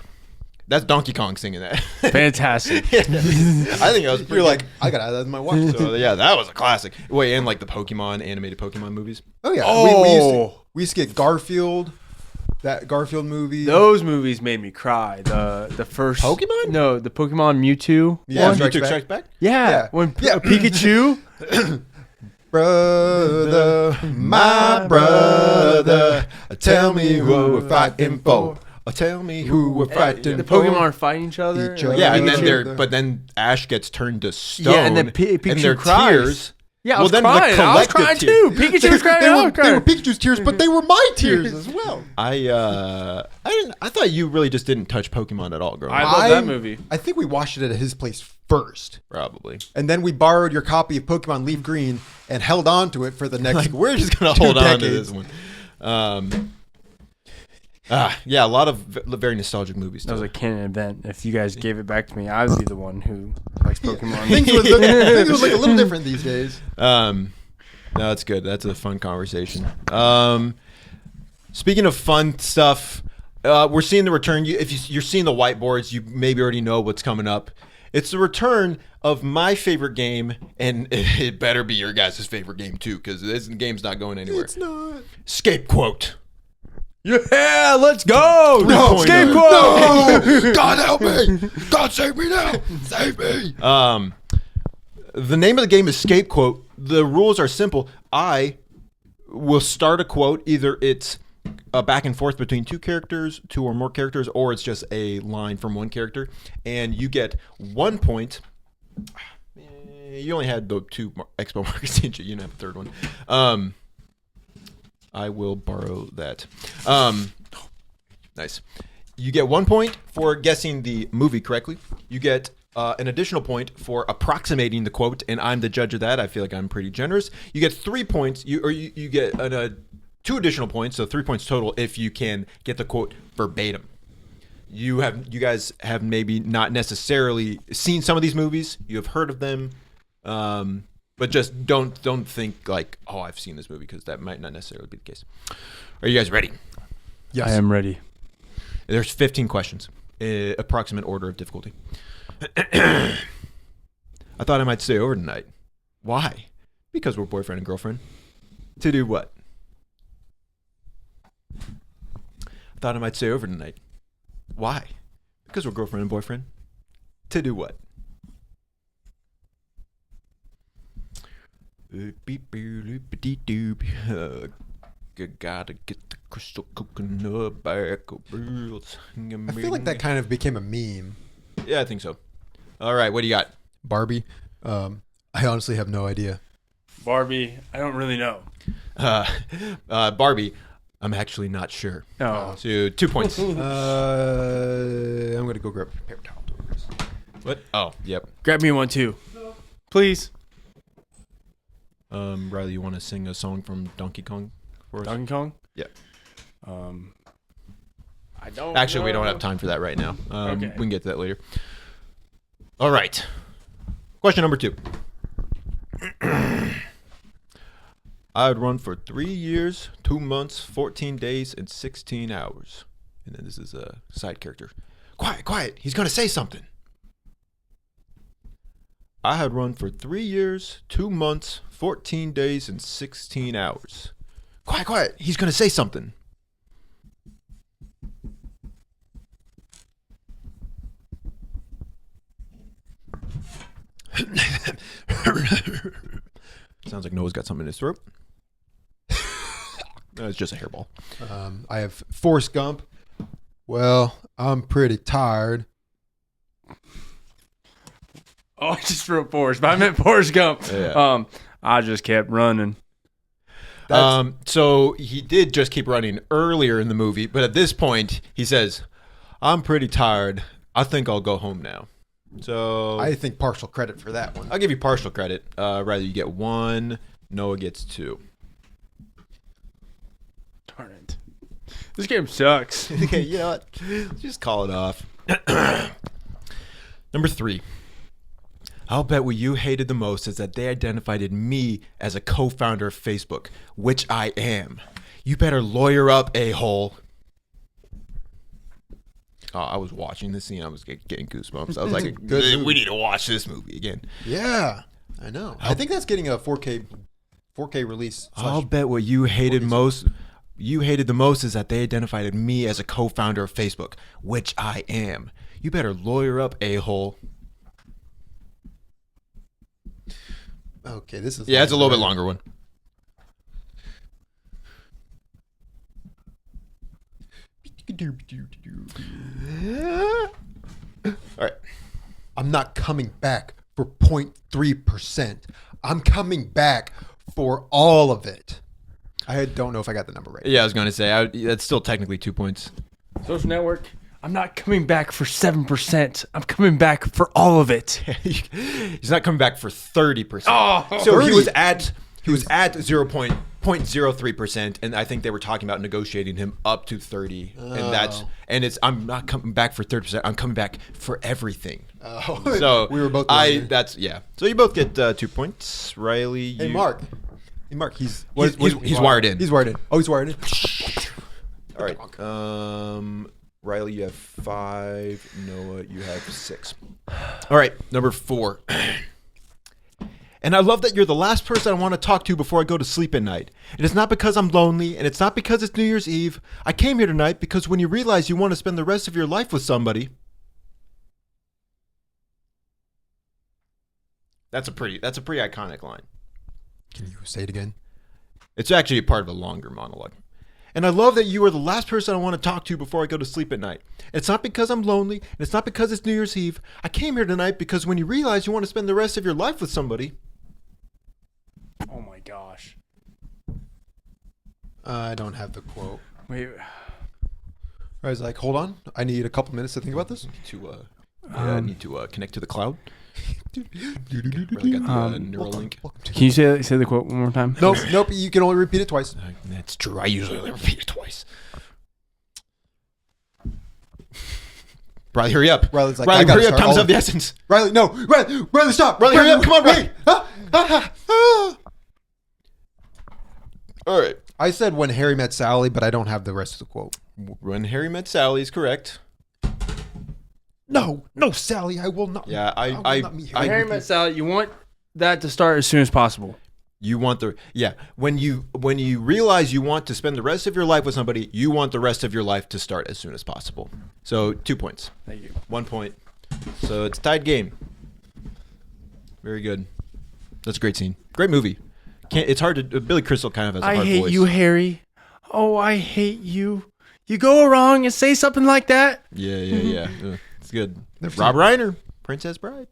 Speaker 1: That's Donkey Kong singing that.
Speaker 3: Fantastic.
Speaker 1: I think that was pretty
Speaker 2: You're like,
Speaker 1: good.
Speaker 2: I got to add that in my watch list.
Speaker 1: So yeah, that was a classic. Wait, and like the animated Pokemon movies.
Speaker 2: Oh yeah,
Speaker 3: Oh,
Speaker 2: we used to. We used to get Garfield, that Garfield movie.
Speaker 3: Those movies made me cry. The first
Speaker 1: Pokemon?
Speaker 3: No, the Pokemon Mewtwo.
Speaker 2: Yeah,
Speaker 3: one.
Speaker 2: Strikes
Speaker 1: Mewtwo
Speaker 2: Back.
Speaker 1: Strikes Back?
Speaker 3: Yeah, when Pikachu.
Speaker 2: Brother, my brother, tell me what we're fighting for.
Speaker 1: Tell me who we're fighting
Speaker 3: The
Speaker 1: for.
Speaker 3: Pokemon are fighting each other.
Speaker 2: Each other.
Speaker 1: Yeah, and then
Speaker 2: Yeah.
Speaker 1: but then Ash gets turned to stone.
Speaker 3: Yeah, and then Pikachu
Speaker 1: and their
Speaker 3: cries.
Speaker 1: tears.
Speaker 3: Yeah, I
Speaker 1: Well,
Speaker 3: was
Speaker 1: then the
Speaker 3: crying. I was
Speaker 1: collective
Speaker 3: crying
Speaker 1: tears.
Speaker 3: too. Pikachu was crying.
Speaker 2: They
Speaker 3: I
Speaker 2: were,
Speaker 3: was
Speaker 2: they were
Speaker 3: crying.
Speaker 2: Pikachu's tears, but they were my tears as well.
Speaker 1: I thought you really just didn't touch Pokemon at all growing
Speaker 3: I
Speaker 1: up.
Speaker 3: love that movie.
Speaker 2: I think we watched it at his place first.
Speaker 1: Probably.
Speaker 2: And then we borrowed your copy of Pokemon Leaf Green and held on to it for the next.
Speaker 1: Like, we're just gonna
Speaker 2: 2
Speaker 1: hold on to
Speaker 2: decades.
Speaker 1: this one. Yeah, a lot of very nostalgic movies.
Speaker 3: That was
Speaker 1: Too.
Speaker 3: a canon event. If you guys gave it back to me, I would be the one who likes Pokemon.
Speaker 2: Things was like a little different these days.
Speaker 1: No, that's good. That's a fun conversation. Speaking of fun stuff, we're seeing the return. If you're seeing the whiteboards, you maybe already know what's coming up. It's the return of my favorite game, and it better be your guys' favorite game too, because this game's not going anywhere.
Speaker 2: It's not.
Speaker 1: ScapeQuote.
Speaker 3: Yeah, let's go.
Speaker 1: No,
Speaker 3: ScapeQuote.
Speaker 1: No! God help me! God save me now! Save me! The name of the game is ScapeQuote. The rules are simple. I will start a quote. Either it's a back and forth between 2 characters, 2 or more characters, or it's just a line from one character, and you get 1 point. You only had the 2 expo markers, didn't you? You didn't have a third one. I will borrow that. Nice. You get 1 point for guessing the movie correctly. You get an additional point for approximating the quote, and I'm the judge of that. I feel like I'm pretty generous. You get 3 points. You get 2 additional points, so 3 points total if you can get the quote verbatim. You guys have maybe not necessarily seen some of these movies. You have heard of them. But just don't think like, oh, I've seen this movie, because that might not necessarily be the case. Are you guys ready?
Speaker 2: Yes.
Speaker 3: I am ready.
Speaker 1: There's 15 questions, approximate order of difficulty. I thought I might stay over tonight. Why? Because we're boyfriend and girlfriend. To do what? I thought I might stay over tonight. Why? Because we're girlfriend and boyfriend. To do what? Gotta get the crystal coconut back.
Speaker 2: I feel like that kind of became a meme.
Speaker 1: Yeah, I think so. All right, what do you got?
Speaker 2: Barbie. I honestly have no idea.
Speaker 3: Barbie, I don't really know.
Speaker 1: Barbie, I'm actually not sure.
Speaker 3: Oh.
Speaker 1: So 2 points.
Speaker 2: I'm gonna go grab a paper towel.
Speaker 1: What? Oh, yep.
Speaker 3: Grab me one too. Please.
Speaker 1: Riley, you want to sing a song from Donkey Kong for us?
Speaker 3: Donkey Kong?
Speaker 1: Yeah.
Speaker 3: I don't
Speaker 1: Actually, we don't
Speaker 3: know.
Speaker 1: have time for that right now.
Speaker 3: Okay.
Speaker 1: We can get to that later. All right. Question number 2. I would run for 3 years, 2 months, 14 days, and 16 hours. And then this is a side character. Quiet, quiet. He's going to say something. I had run for 3 years, 2 months, 14 days, and 16 hours. Quiet, quiet. He's going to say something. Sounds like Noah's got something in his throat. No, it's just a hairball.
Speaker 2: I have Forrest Gump. Well, I'm pretty tired.
Speaker 3: Oh, I just wrote Forrest, but I meant Forrest Gump.
Speaker 1: Yeah.
Speaker 3: I just kept running.
Speaker 1: So he did just keep running earlier in the movie, but at this point, he says, I'm pretty tired. I think I'll go home now. So
Speaker 2: I think partial credit for that one.
Speaker 1: I'll give you partial credit. Rather, you get 1, Noah gets 2.
Speaker 3: Darn it. This game sucks.
Speaker 1: Okay, you know what? Just call it off. Number 3. I'll bet what you hated the most is that they identified me as a co-founder of Facebook, which I am. You better lawyer up, a-hole. Oh, I was watching this scene. I was getting goosebumps. I was like,
Speaker 2: Good movie.
Speaker 1: we need to watch this movie again.
Speaker 2: Yeah, I know. I think that's getting a 4K release.
Speaker 1: I'll bet what you hated
Speaker 2: 4K.
Speaker 1: most. you hated the most is that they identified me as a co-founder of Facebook, which I am. You better lawyer up, a-hole.
Speaker 2: Okay, this is...
Speaker 1: Yeah, it's a little bit longer one. All right.
Speaker 2: I'm not coming back for 0.3%. I'm coming back for all of it. I don't know if I got the number right.
Speaker 1: Yeah, I was going to say, that's still technically 2 points.
Speaker 3: Social network. I'm not coming back for 7%. I'm coming back for all of it.
Speaker 1: He's not coming back for 30%.
Speaker 3: Oh,
Speaker 1: so
Speaker 2: 30.
Speaker 1: he was at 0.03%, and I think they were talking about negotiating him up to 30. I'm not coming back for 30%. I'm coming back for everything.
Speaker 2: Oh,
Speaker 1: So
Speaker 2: we were both.
Speaker 1: So you both get 2 points. Riley,
Speaker 2: Hey, Mark. He's
Speaker 1: wired in.
Speaker 2: He's wired in. Oh, he's wired in.
Speaker 1: All right. Riley, you have 5. Noah, you have 6. All right, number 4. And I love that you're the last person I want to talk to before I go to sleep at night. And it's not because I'm lonely, and it's not because it's New Year's Eve. I came here tonight because when you realize you want to spend the rest of your life with somebody. That's a pretty iconic line.
Speaker 2: Can you say it again?
Speaker 1: It's actually a part of a longer monologue. And I love that you are the last person I want to talk to before I go to sleep at night. It's not because I'm lonely, and it's not because it's New Year's Eve. I came here tonight because when you realize you want to spend the rest of your life with somebody.
Speaker 3: Oh my gosh.
Speaker 2: I don't have the quote.
Speaker 3: Wait.
Speaker 2: I was like, hold on. I need a couple minutes to think about this.
Speaker 1: I need to connect to the cloud. Really got the neural link.
Speaker 3: Can you say the quote one more time?
Speaker 2: Nope. You can only repeat it twice.
Speaker 1: That's true. I usually only repeat it twice. Riley, hurry up.
Speaker 2: Riley's like,
Speaker 1: Riley,
Speaker 2: I gotta
Speaker 1: hurry up.
Speaker 2: start
Speaker 1: Time's
Speaker 2: all
Speaker 1: of the essence.
Speaker 2: Riley, no. Riley, stop.
Speaker 1: Riley, hurry up. Come on, Riley. All right.
Speaker 2: I said when Harry met Sally, but I don't have the rest of the quote.
Speaker 1: When Harry met Sally is correct.
Speaker 2: No, Sally, I will not.
Speaker 1: Yeah,
Speaker 2: I will not meet Harry.
Speaker 3: Harry Met Sally, you want that to start as soon as possible.
Speaker 1: You want when you realize you want to spend the rest of your life with somebody, you want the rest of your life to start as soon as possible. So 2 points.
Speaker 3: Thank you.
Speaker 1: 1 point. So it's a tied game. Very good. That's a great scene. Great movie. It's hard to Billy Crystal kind of has a hard
Speaker 3: I hate
Speaker 1: voice.
Speaker 3: you, Harry. Oh, I hate you. You go wrong and say something like that.
Speaker 1: Yeah. It's good. Rob Reiner, Princess Bride.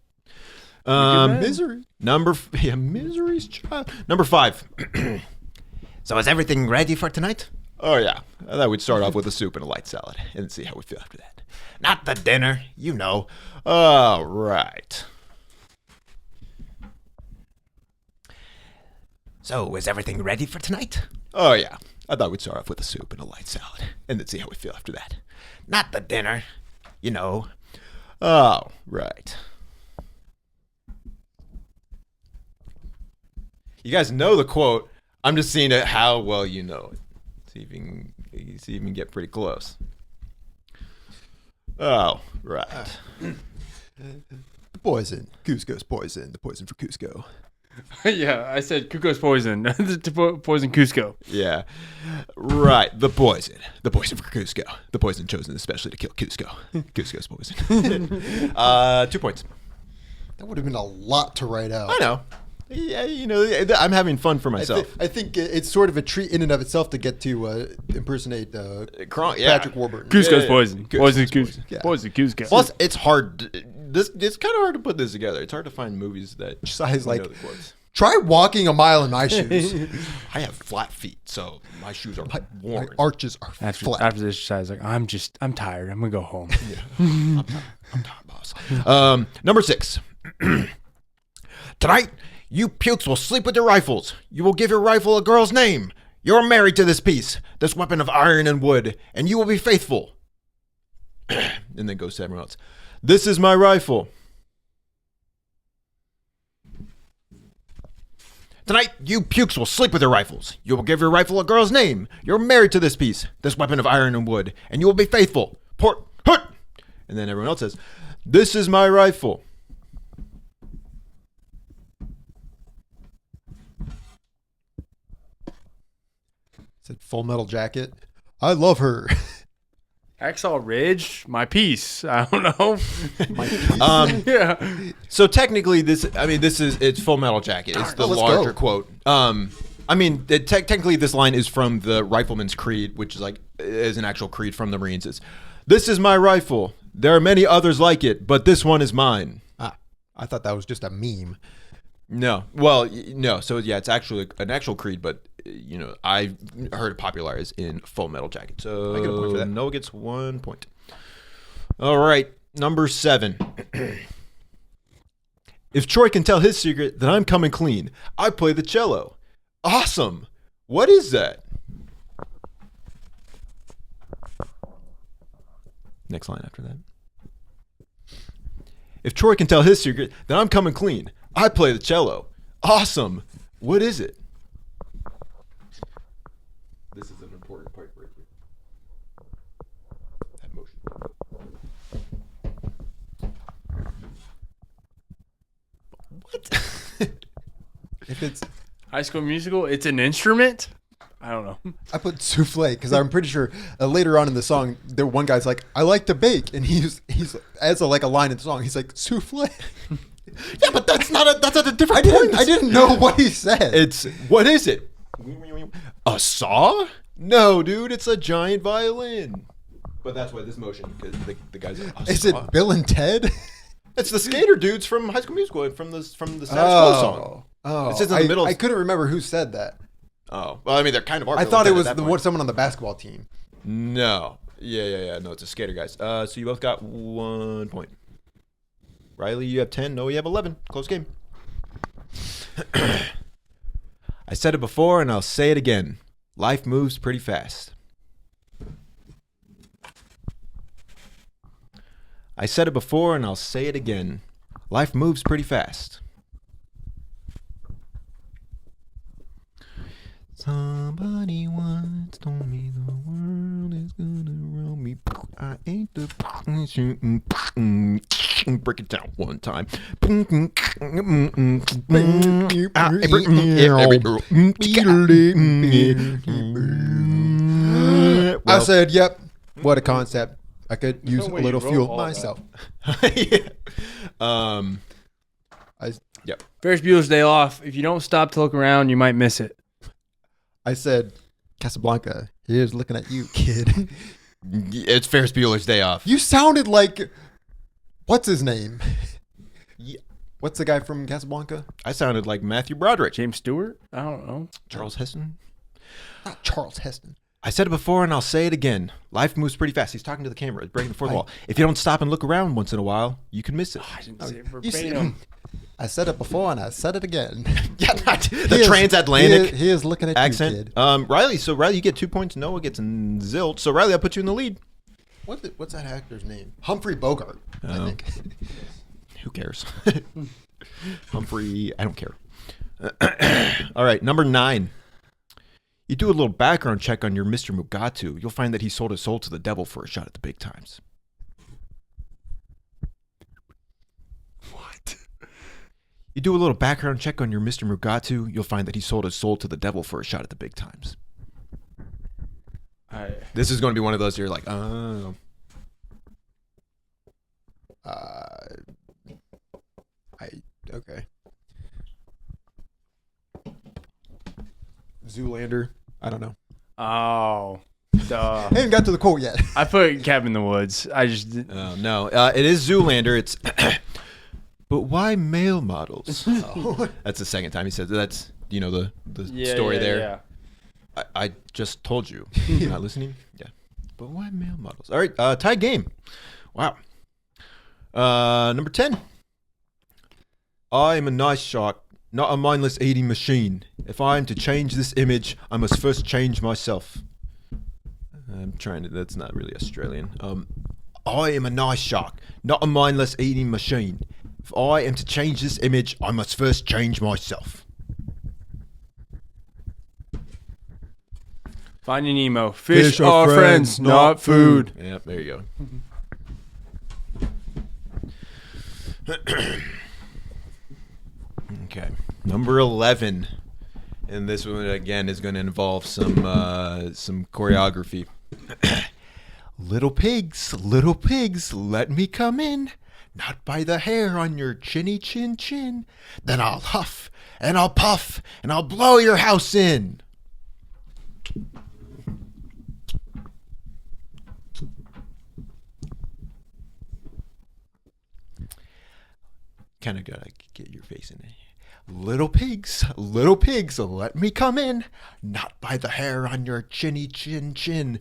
Speaker 2: Misery.
Speaker 1: Misery's Child. Number 5. So is everything ready for tonight? Oh yeah. I thought we'd start off with a soup and a light salad and see how we feel after that. Not the dinner, you know. All right. So is everything ready for tonight? Oh yeah. I thought we'd start off with a soup and a light salad and then see how we feel after that. Not the dinner, you know. Oh, right. You guys know the quote. I'm just seeing how well you know it. See if you can get pretty close. Oh, right.
Speaker 2: The poison. Cusco's poison. The poison for Cusco.
Speaker 3: Yeah, I said Cusco's poison. Poison Cusco.
Speaker 1: Yeah. Right. The poison. The poison for Cusco. The poison chosen especially to kill Cusco. Cusco's poison. 2 points.
Speaker 2: That would have been a lot to write out.
Speaker 1: I know. Yeah, you know, I'm having fun for myself.
Speaker 2: I think it's sort of a treat in and of itself to get to impersonate Patrick Warburton.
Speaker 3: Cusco's poison. Poison Cusco.
Speaker 2: Yeah.
Speaker 3: Poison Cusco.
Speaker 1: Plus, it's hard. It's kind of hard to put this together. It's hard to find movies that
Speaker 2: Josiah's
Speaker 1: know
Speaker 2: like,
Speaker 1: the quotes.
Speaker 2: try walking a mile in my shoes.
Speaker 1: I have flat feet, so my shoes are
Speaker 2: My
Speaker 1: worn.
Speaker 2: arches are flat.
Speaker 3: After this, Josiah's like, I'm tired. I'm gonna go home.
Speaker 1: I'm tired, boss. Number 6. Tonight, you pukes will sleep with your rifles. You will give your rifle a girl's name. You're married to this piece, this weapon of iron and wood, and you will be faithful. And then goes to everyone else. This is my rifle. Tonight, you pukes will sleep with your rifles. You will give your rifle a girl's name. You're married to this piece, this weapon of iron and wood, and you will be faithful. Port, hut! And then everyone else says, this is my rifle.
Speaker 2: Said Full Metal Jacket. I love her.
Speaker 3: Hacksaw Ridge, my piece. I don't know.
Speaker 2: My piece.
Speaker 3: Yeah.
Speaker 1: So technically, it's Full Metal Jacket. It's the
Speaker 2: Let's
Speaker 1: larger
Speaker 2: go.
Speaker 1: quote. Technically, this line is from the Rifleman's Creed, which is an actual creed from the Marines. It's, "This is my rifle. There are many others like it, but this one is mine."
Speaker 2: I thought that was just a meme.
Speaker 1: No, well, no. So yeah, it's actually an actual creed, but I heard it popularized in Full Metal Jacket. So
Speaker 2: I get a point for that.
Speaker 1: Noah gets 1 point. All right, number 7. If Troy can tell his secret, then I'm coming clean. I play the cello. Awesome. What is that? Next line after that. If Troy can tell his secret, then I'm coming clean. I play the cello. Awesome. What is it? This is an important part right here. That motion. What?
Speaker 2: If it's,
Speaker 3: High School Musical, it's an instrument? I don't know.
Speaker 2: I put souffle because I'm pretty sure later on in the song, there one guy's like, "I like to bake," and he's as a line in the song, he's like souffle.
Speaker 1: Yeah, but that's at a different point.
Speaker 2: I didn't know what he said.
Speaker 1: It's, what is it? A saw? No, dude, it's a giant violin. But that's why this motion, because the guy's like, "A
Speaker 2: Is
Speaker 1: saw?"
Speaker 2: it Bill and Ted?
Speaker 1: It's the skater dudes from High School Musical, from the status quo song.
Speaker 2: Oh,
Speaker 1: It says in the middle.
Speaker 2: I couldn't remember who said that.
Speaker 1: Oh, well, I mean, they're kind of.
Speaker 2: I thought it was someone on the basketball team.
Speaker 1: No. Yeah. No, it's a skater, guys. So you both got 1 point. Riley, you have 10. Noah, you have 11. Close game. I said it before, and I'll say it again. Life moves pretty fast. I said it before, and I'll say it again. Life moves pretty fast. Somebody once told me the world is gonna roll me. I ain't the shooting. Break it down one time.
Speaker 2: I said, "Yep, what a concept. I could use a
Speaker 3: way
Speaker 2: little
Speaker 3: you wrote
Speaker 2: fuel
Speaker 3: all
Speaker 2: myself."
Speaker 1: Yeah. Yep.
Speaker 3: Ferris Bueller's Day Off. If you don't stop to look around, you might miss it.
Speaker 2: I said, "Casablanca, here's looking at you, kid."
Speaker 1: It's Ferris Bueller's Day Off.
Speaker 2: You sounded like, what's his name?
Speaker 1: Yeah.
Speaker 2: What's the guy from Casablanca?
Speaker 1: I sounded like Matthew Broderick.
Speaker 3: James Stewart? I don't know.
Speaker 1: Charles Heston.
Speaker 2: Not Charles Heston.
Speaker 1: I said it before and I'll say it again. Life moves pretty fast. He's talking to the camera. He's breaking the fourth wall. If you don't stop and look around once in a while, you can miss it.
Speaker 3: I didn't say it
Speaker 2: You see,
Speaker 3: verbatim.
Speaker 2: I said it before and I said it again.
Speaker 1: Yeah, the transatlantic
Speaker 2: He is looking at
Speaker 1: accent.
Speaker 2: you, kid.
Speaker 1: Riley, you get 2 points. Noah gets zilch. So Riley, I'll put you in the lead.
Speaker 2: What's that actor's name? Humphrey Bogart, I
Speaker 1: Oh.
Speaker 2: think.
Speaker 1: Who cares? Humphrey, I don't care. All right, number 9. You do a little background check on your Mr. Mugatu. You'll find that he sold his soul to the devil for a shot at the big times.
Speaker 3: What?
Speaker 1: You do a little background check on your Mr. Mugatu. You'll find that he sold his soul to the devil for a shot at the big times. This is going to be one of those you're like, oh.
Speaker 2: Okay. Zoolander. I don't know.
Speaker 3: Oh, duh.
Speaker 2: I haven't got to the quote yet.
Speaker 3: I put Cabin in the Woods. I just did.
Speaker 1: No, it is Zoolander. It's, but why male models? That's the second time he said that. That's, the story there.
Speaker 3: Yeah.
Speaker 1: I just told you. You're not listening? Yeah. But why male models? All right, tie game. Wow. Number 10. I am a nice shark, not a mindless eating machine. If I am to change this image, I must first change myself. I'm trying to, that's not really Australian. I am a nice shark, not a mindless eating machine. If I am to change this image, I must first change myself.
Speaker 3: Finding Nemo. Fish are friends, not food.
Speaker 1: Yep, there you go. Okay. Number 11. And this one again is going to involve some choreography. Little pigs, let me come in. Not by the hair on your chinny chin chin. Then I'll huff and I'll puff and I'll blow your house in. Kind of gotta get your face in it. Little pigs, let me come in. Not by the hair on your chinny chin chin.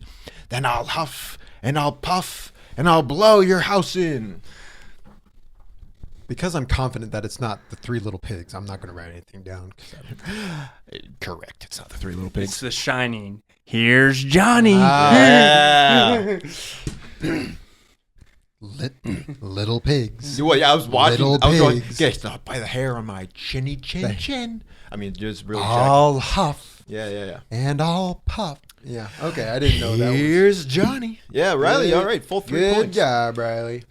Speaker 1: Then I'll huff and I'll puff and I'll blow your house in.
Speaker 2: Because I'm confident that it's not the Three Little Pigs, I'm not going to write anything down.
Speaker 1: Correct. It's not the Three Little Pigs.
Speaker 3: It's The Shining. Here's Johnny.
Speaker 1: Yeah.
Speaker 2: Little pigs.
Speaker 1: Well, yeah, I was watching.
Speaker 2: Little
Speaker 1: I was going,
Speaker 2: pigs.
Speaker 1: "Get not by the hair on my chinny chin chin." I mean, just really.
Speaker 2: I'll huff
Speaker 1: Yeah.
Speaker 2: and I'll puff. Yeah. Okay, I didn't know that.
Speaker 1: Here's Johnny. Yeah, Riley.
Speaker 2: Good-
Speaker 1: All right, full 3
Speaker 2: Good
Speaker 1: points.
Speaker 2: job, Riley.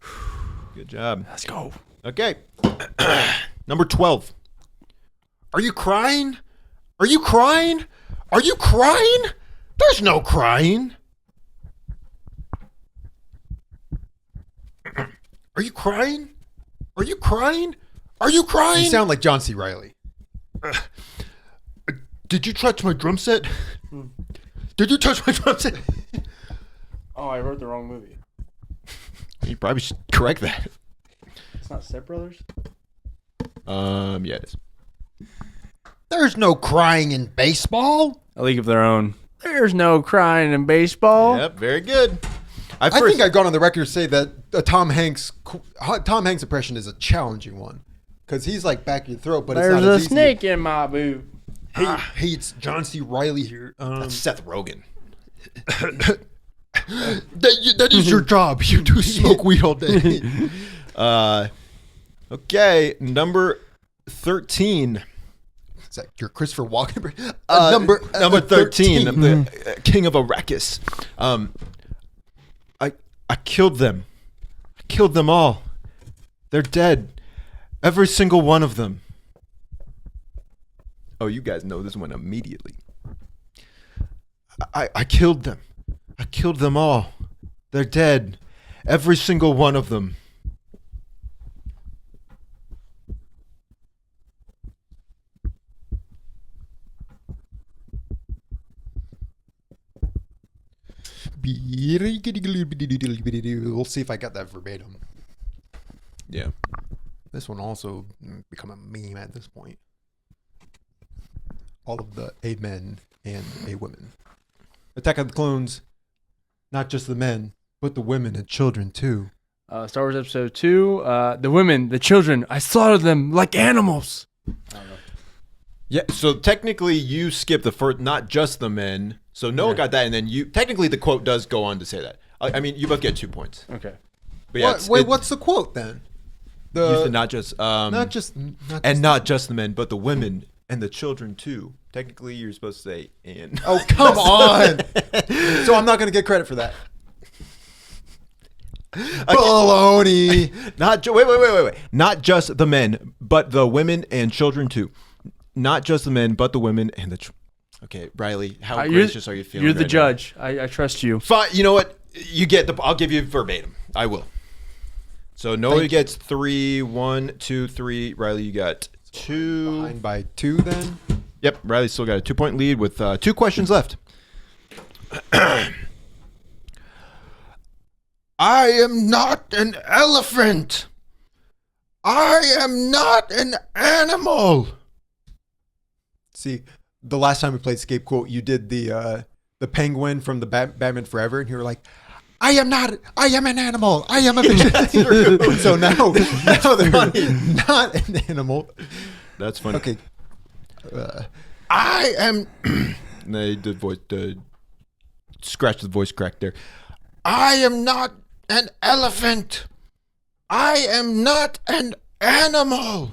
Speaker 1: Good job.
Speaker 3: Let's go.
Speaker 1: Okay. Number 12. Are you crying? Are you crying? Are you crying? There's no crying. Are you crying? Are you crying? Are you crying?
Speaker 2: You sound like John C. Riley.
Speaker 1: Did you touch my drum set? Did you touch my drum set?
Speaker 3: Oh, I wrote the wrong movie.
Speaker 1: You probably should correct that.
Speaker 3: It's not Step Brothers?
Speaker 1: Yeah, it is.
Speaker 2: There's no crying in baseball.
Speaker 3: A League of Their Own. There's no crying in baseball.
Speaker 1: Yep, very good.
Speaker 2: I think I've gone on the record to say that a Tom Hanks impression is a challenging one because he's like back your throat, but
Speaker 3: There's
Speaker 2: it's not
Speaker 3: a
Speaker 2: as easy.
Speaker 3: snake in my boot.
Speaker 2: Hey, it's John C. Riley here.
Speaker 1: That's Seth Rogen. that is your job. You do smoke weed all day. Okay, number 13.
Speaker 2: Is that your Christopher Walken?
Speaker 1: Number 13, the King of Arrakis. I killed them. I killed them all. They're dead. Every single one of them. Oh, you guys know this one immediately. I killed them. I killed them all. They're dead. Every single one of them.
Speaker 2: We'll see if I got that verbatim.
Speaker 1: Yeah.
Speaker 2: This one also become a meme at this point. All of the A men and A women. Attack of the Clones, not just the men, but the women and children too.
Speaker 3: Star Wars Episode 2. The women, the children, I slaughtered them like animals.
Speaker 1: Yeah, so technically you skipped the first, not just the men. So Noah got that, and then you, technically the quote does go on to say that. I mean, you both get 2 points.
Speaker 3: Okay.
Speaker 1: But yeah,
Speaker 2: What's the quote then?
Speaker 1: you said not just
Speaker 2: Not just
Speaker 1: the men, but the women and the children too. Technically, you're supposed to say and.
Speaker 2: Oh, come on. So I'm not going to get credit for that. Baloney.
Speaker 1: Wait. Not just the men, but the women and children too. Not just the men, but the women and the. Okay, Riley, how gracious are you feeling?
Speaker 3: You're the
Speaker 1: right
Speaker 3: judge. I trust you.
Speaker 1: now? Fine. You know what? You get the. I'll give you verbatim. I will. So Noah gets 3, 1, 2, 3. Riley, you got 2.
Speaker 2: Behind by 2 then.
Speaker 1: Yep, Riley's still got a 2-point lead with 2 questions left. I am not an elephant. I am not an animal.
Speaker 2: See, the last time we played ScapeQuote, you did the penguin from the Batman Forever, and you were like, I am an animal. I am a vegetarian. So now they're not an animal.
Speaker 1: That's funny.
Speaker 2: Okay.
Speaker 1: I am. They did voice. Scratch the voice crack there. I am not an elephant. I am not an animal.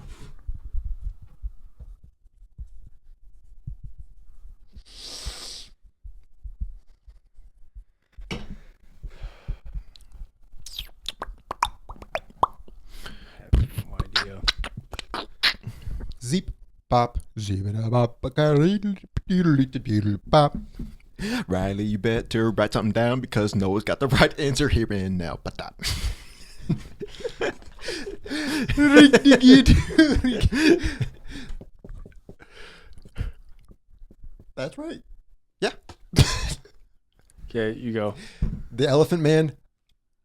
Speaker 3: No idea.
Speaker 2: Zeep. bop, bop, bop.
Speaker 1: Riley, you better write something down because Noah's got the right answer here and now.
Speaker 2: That's right.
Speaker 1: Yeah.
Speaker 3: Okay, you go.
Speaker 2: The Elephant Man.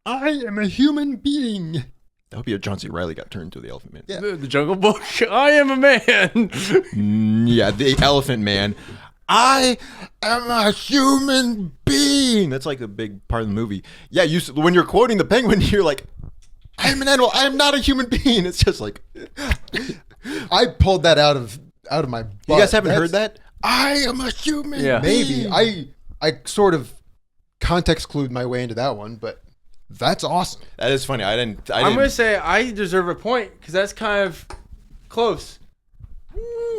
Speaker 2: I am a human being.
Speaker 1: That would be if John C. Reilly got turned to the Elephant Man.
Speaker 2: Yeah.
Speaker 3: The Jungle Book. I am a man.
Speaker 1: Yeah, the Elephant Man. I am a human being. That's like a big part of the movie. Yeah, when you're quoting the penguin, you're like, I am an animal. I am not a human being. It's just like,
Speaker 2: I pulled that out of my butt.
Speaker 1: You guys haven't heard that? I am a human
Speaker 3: Yeah.
Speaker 1: being.
Speaker 2: Maybe. I sort of context clued my way into that one, but that's awesome.
Speaker 1: That is funny. I'm
Speaker 3: I'm going to say I deserve a point because that's kind of close.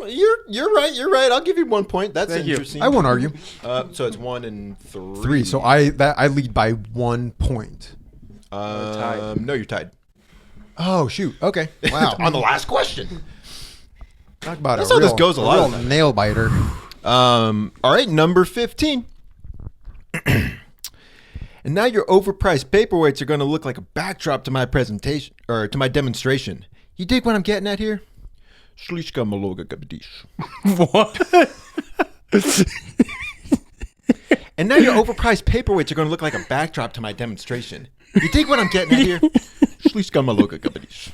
Speaker 1: You're right. I'll give you 1 point. That's
Speaker 3: Thank you.
Speaker 1: interesting.
Speaker 2: I won't argue.
Speaker 1: So it's 1 and 3.
Speaker 2: 3. So I lead by 1 point.
Speaker 3: tied.
Speaker 1: No, you're tied.
Speaker 2: Oh shoot. Okay. Wow.
Speaker 1: On the last question.
Speaker 2: Talk about
Speaker 1: That's
Speaker 2: a
Speaker 1: how
Speaker 2: real,
Speaker 1: this goes a lot of the time.
Speaker 2: nail biter.
Speaker 1: All right, number 15. And now your overpriced paperweights are going to look like a backdrop to my presentation or to my demonstration. You dig what I'm getting at here? Shlishka maloga gabadish.
Speaker 3: What?
Speaker 1: And now your overpriced paperweights are going to look like a backdrop to my demonstration. You dig what I'm getting at here? Shlishka maloga gabadish.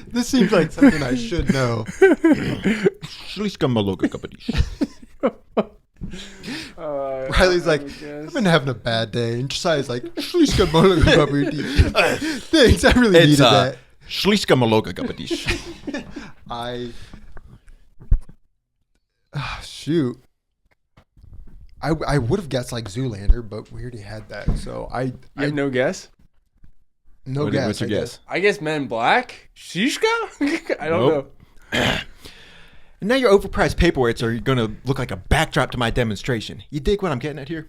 Speaker 2: This seems like something I should know.
Speaker 1: Shlishka maloga gabadish.
Speaker 2: Riley's like, I've been having a bad day. And Josiah's like, thanks, I really needed that.
Speaker 1: Shlishka maloga gabadish.
Speaker 2: Shoot. I would have guessed like Zoolander, but we already had that. So I
Speaker 3: have no guess?
Speaker 2: no guess.
Speaker 1: What's your
Speaker 2: I
Speaker 1: guess?
Speaker 3: I guess Men in Black? Shishka? I don't
Speaker 1: Nope.
Speaker 3: know.
Speaker 1: And now your overpriced paperweights are going to look like a backdrop to my demonstration. You dig what I'm getting at here?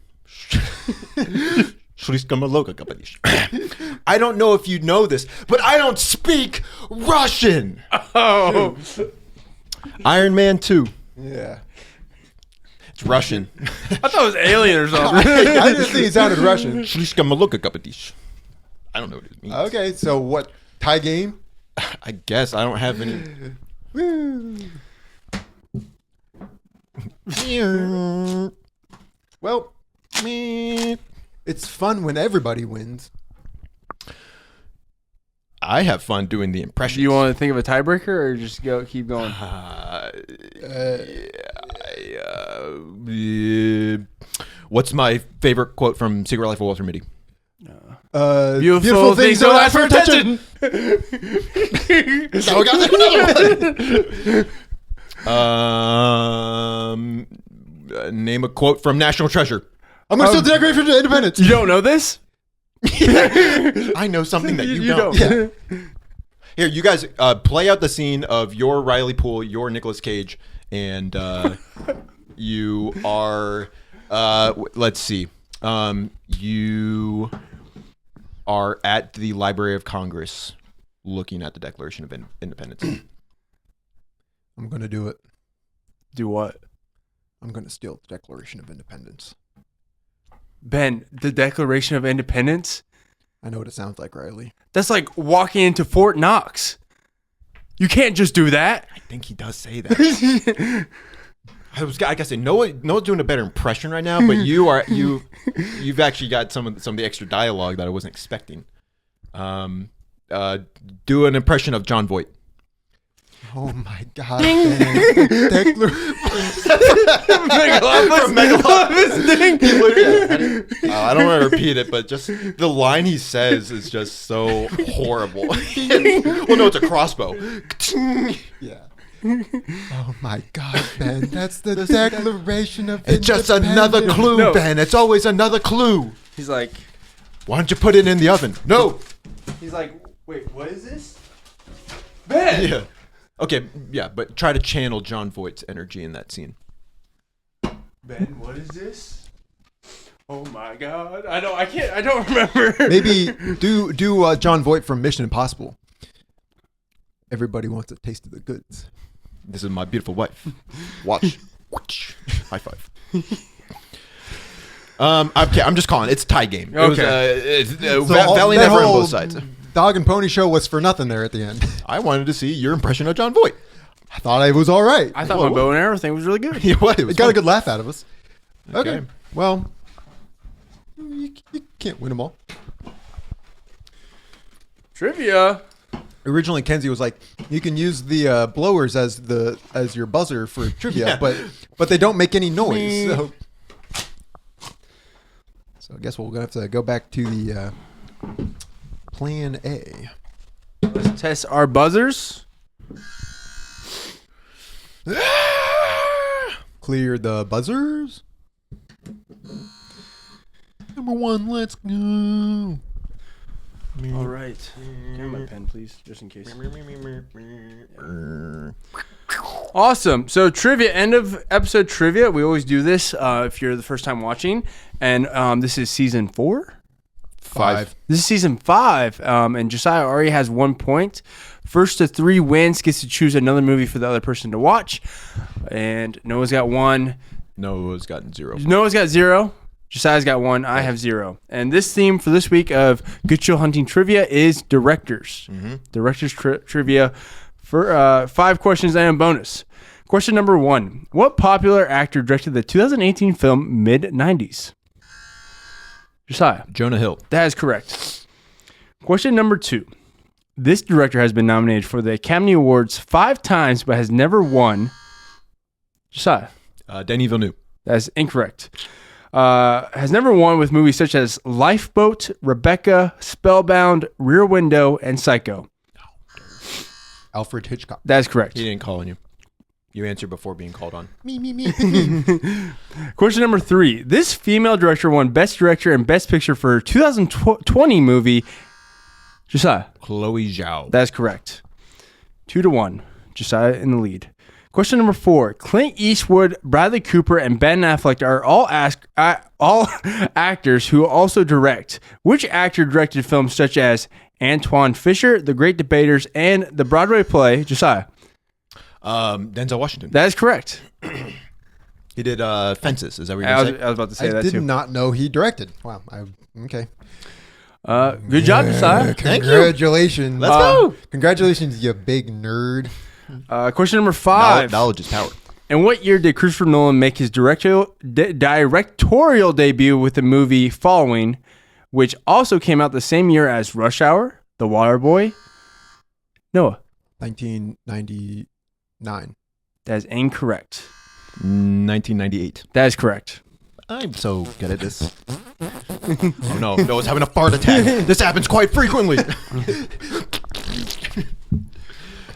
Speaker 1: I don't know if you know this, but I don't speak Russian.
Speaker 3: Oh.
Speaker 1: Iron Man 2.
Speaker 2: Yeah.
Speaker 1: It's Russian.
Speaker 3: I thought it was Alien or something.
Speaker 2: I just think it sounded Russian.
Speaker 1: I don't know what it means.
Speaker 2: Okay, so what? Tie game?
Speaker 1: I guess I don't have any.
Speaker 2: Woo. Well, it's fun when everybody wins.
Speaker 1: I have fun doing the impressions.
Speaker 3: Do you want to think of a tiebreaker or just keep going?
Speaker 1: What's my favorite quote from Secret Life of Walter Mitty?
Speaker 3: Beautiful things don't ask for attention.
Speaker 1: So we got another one. Name a quote from National Treasure.
Speaker 2: I'm going to steal the Declaration of Independence.
Speaker 3: You don't know this?
Speaker 1: I know something that you don't.
Speaker 2: Yeah.
Speaker 1: Here, you guys play out the scene of your Riley Poole, your Nicolas Cage, and you are, let's see, you are at the Library of Congress looking at the Declaration of Independence.
Speaker 2: I'm going to do it.
Speaker 3: Do what?
Speaker 2: I'm going to steal the Declaration of Independence.
Speaker 3: Ben, the Declaration of Independence?
Speaker 2: I know what it sounds like, Riley.
Speaker 3: That's like walking into Fort Knox. You can't just do that.
Speaker 1: I think he does say that. I guess Noah's doing a better impression right now, but you've actually got some of the extra dialogue that I wasn't expecting. Do an impression of John Voight.
Speaker 2: Oh my God. Declaration.
Speaker 1: I don't want to repeat it, but just the line he says is just so horrible. Well, no, it's a crossbow.
Speaker 2: Yeah. Oh my God, Ben. That's the Declaration of Independence.
Speaker 1: It's just another clue,
Speaker 3: No.
Speaker 1: Ben. It's always another clue.
Speaker 3: He's like,
Speaker 1: Why don't you put it in the oven? No.
Speaker 3: he's like, wait, what is this? Ben!
Speaker 1: Yeah. Okay, yeah, but try to channel John Voight's energy in that scene.
Speaker 3: Ben, what is this? Oh my God. I don't remember.
Speaker 2: Maybe do John Voight from Mission Impossible. Everybody wants a taste of the goods.
Speaker 1: This is my beautiful wife. Watch. High five. I'm just calling. It's a tie game.
Speaker 3: Okay.
Speaker 1: Valley
Speaker 2: that
Speaker 1: never on
Speaker 2: whole
Speaker 1: both sides.
Speaker 2: Dog and pony show was for nothing there at the end.
Speaker 1: I wanted to see your impression of John Voight.
Speaker 2: I thought it was all right.
Speaker 3: I thought my bow and arrow thing was really good.
Speaker 1: Yeah, what? It
Speaker 2: It got a good laugh out of us. Okay.
Speaker 1: Okay.
Speaker 2: Well, you can't win them all.
Speaker 3: Trivia.
Speaker 2: Originally, Kenzie was like, "You can use the blowers as your buzzer for trivia,
Speaker 1: Yeah.
Speaker 2: but they don't make any noise." So I guess we're gonna have to go back to the plan A.
Speaker 3: Let's test our buzzers.
Speaker 2: Clear the buzzers. Number 1, let's go.
Speaker 3: All right. Give me my pen, please, just in case. Awesome. So trivia, end of episode trivia. We always do this if you're the first time watching. And this is season 4?
Speaker 1: 5.
Speaker 3: This is season 5. And Josiah already has 1 point. First to 3 wins gets to choose another movie for the other person to watch. And Noah's got 1.
Speaker 1: Noah's gotten 0.
Speaker 3: Noah's got 0. Josiah's got 1. I have 0. And this theme for this week of Good Show Hunting Trivia is directors. Directors trivia for 5 questions and a bonus. Question number 1. What popular actor directed the 2018 film Mid-90s? Josiah.
Speaker 1: Jonah Hill.
Speaker 3: That is correct. Question number 2. This director has been nominated for the Academy Awards 5 times but has never won. Josiah.
Speaker 1: Denis Villeneuve.
Speaker 3: That is incorrect. Has never won with movies such as Lifeboat, Rebecca, Spellbound, Rear Window, and Psycho.
Speaker 2: Alfred Hitchcock.
Speaker 3: That is correct.
Speaker 1: He didn't call on you. You answered before being called on.
Speaker 2: Me.
Speaker 3: Question number 3. This female director won Best Director and Best Picture for her 2020 movie. Josiah.
Speaker 1: Chloe Zhao.
Speaker 3: That is correct. 2-1. Josiah in the lead. Question number 4. Clint Eastwood, Bradley Cooper, and Ben Affleck are all actors who also direct. Which actor directed films such as Antoine Fisher, The Great Debaters, and the Broadway play Josiah?
Speaker 1: Denzel Washington.
Speaker 3: That is correct.
Speaker 1: He did Fences. Is that what you're
Speaker 3: I
Speaker 1: going to say?
Speaker 3: was about to say
Speaker 2: I
Speaker 3: that
Speaker 2: did
Speaker 3: too.
Speaker 2: not know he directed. Wow. Okay.
Speaker 3: Good job, Josiah.
Speaker 1: Thank you.
Speaker 2: Congratulations.
Speaker 1: Let's go.
Speaker 2: Congratulations, you big nerd.
Speaker 3: Question number 5.
Speaker 1: Knowledge is power.
Speaker 3: In what year did Christopher Nolan make his directorial debut with the movie Following, which also came out the same year as Rush Hour, The Waterboy? Noah.
Speaker 2: 1999.
Speaker 3: That is incorrect.
Speaker 1: 1998.
Speaker 3: That is correct.
Speaker 1: I'm so good at this. Oh no, Noah's having a fart attack. This happens quite frequently.
Speaker 2: I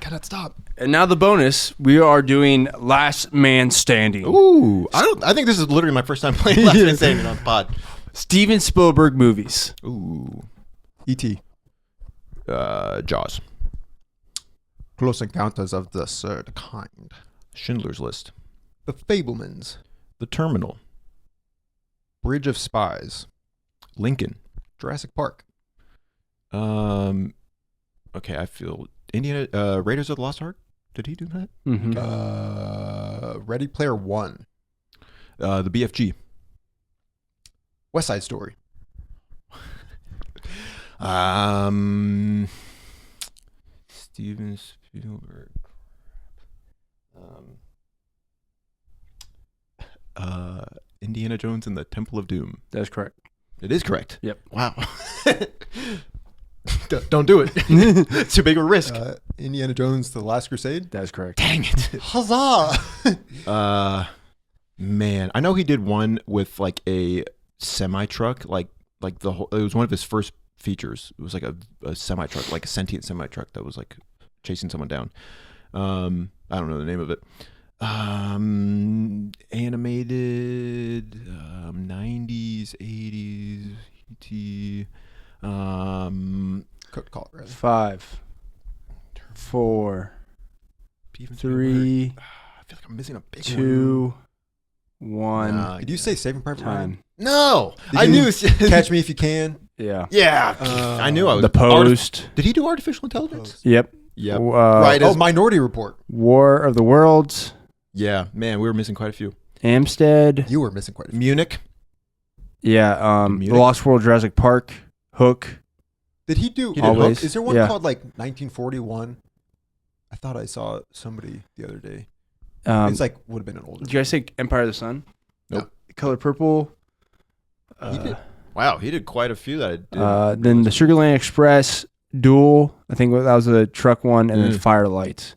Speaker 2: cannot stop.
Speaker 3: And now the bonus. We are doing Last Man Standing.
Speaker 1: Ooh, I think this is literally my first time playing Last Man Standing on the pod.
Speaker 3: Steven Spielberg movies.
Speaker 1: Ooh,
Speaker 2: E.T.
Speaker 1: Jaws,
Speaker 2: Close Encounters of the Third Kind.
Speaker 1: Schindler's List,
Speaker 2: The Fablemans.
Speaker 1: The Terminal,
Speaker 2: Bridge of Spies.
Speaker 1: Lincoln.
Speaker 2: Jurassic Park.
Speaker 1: Okay, I feel Indiana Raiders of the Lost Ark. Did he do that?
Speaker 3: Mm-hmm.
Speaker 2: Ready Player One.
Speaker 1: The BFG.
Speaker 2: West Side Story.
Speaker 1: Steven Spielberg. Indiana Jones and the Temple of Doom.
Speaker 3: That is correct.
Speaker 1: It is correct.
Speaker 3: Yep.
Speaker 1: Wow. Don't do it. It's too big a risk.
Speaker 2: Indiana Jones: The Last Crusade.
Speaker 3: That is correct.
Speaker 1: Dang it.
Speaker 2: Huzzah!
Speaker 1: Man, I know he did one with like a semi truck, like the whole. It was one of his first features. It was like a semi truck, like a sentient semi truck that was like chasing someone down. I don't know the name of it. Animated 90s, 80s, ET.
Speaker 2: Call it rather.
Speaker 3: 5, 4,
Speaker 1: Steven
Speaker 3: 3,
Speaker 1: Spielberg. I feel like I'm missing a big
Speaker 3: 2, 1.
Speaker 1: Nah,
Speaker 2: Did you say Saving Private Ryan?
Speaker 3: Time.
Speaker 1: No,
Speaker 2: Did
Speaker 1: I
Speaker 2: you
Speaker 1: knew.
Speaker 2: Catch Me If You Can.
Speaker 3: Yeah.
Speaker 1: Yeah, I knew I was.
Speaker 3: The Post.
Speaker 1: Did he do artificial intelligence?
Speaker 3: Yep.
Speaker 1: Yep. Right.
Speaker 2: Minority Report.
Speaker 3: War of the Worlds.
Speaker 1: Yeah, man, we were missing quite a few.
Speaker 3: Amstead.
Speaker 2: You were missing quite a few.
Speaker 1: Munich.
Speaker 3: Yeah.
Speaker 1: Munich?
Speaker 3: The Lost World, Jurassic Park, Hook.
Speaker 2: Did he do?
Speaker 1: He did
Speaker 3: Always.
Speaker 2: Hook? Is there one
Speaker 3: Yeah.
Speaker 2: called like 1941? I thought I saw somebody the other day. It's like would have been an older.
Speaker 3: Did you guys say Empire of the Sun?
Speaker 1: Nope.
Speaker 3: Color Purple.
Speaker 2: He did.
Speaker 1: Wow, he did quite a few that I did.
Speaker 3: Then the Sugarland Express, Duel. I think that was the truck one, and then
Speaker 1: Mm.
Speaker 3: Firelight.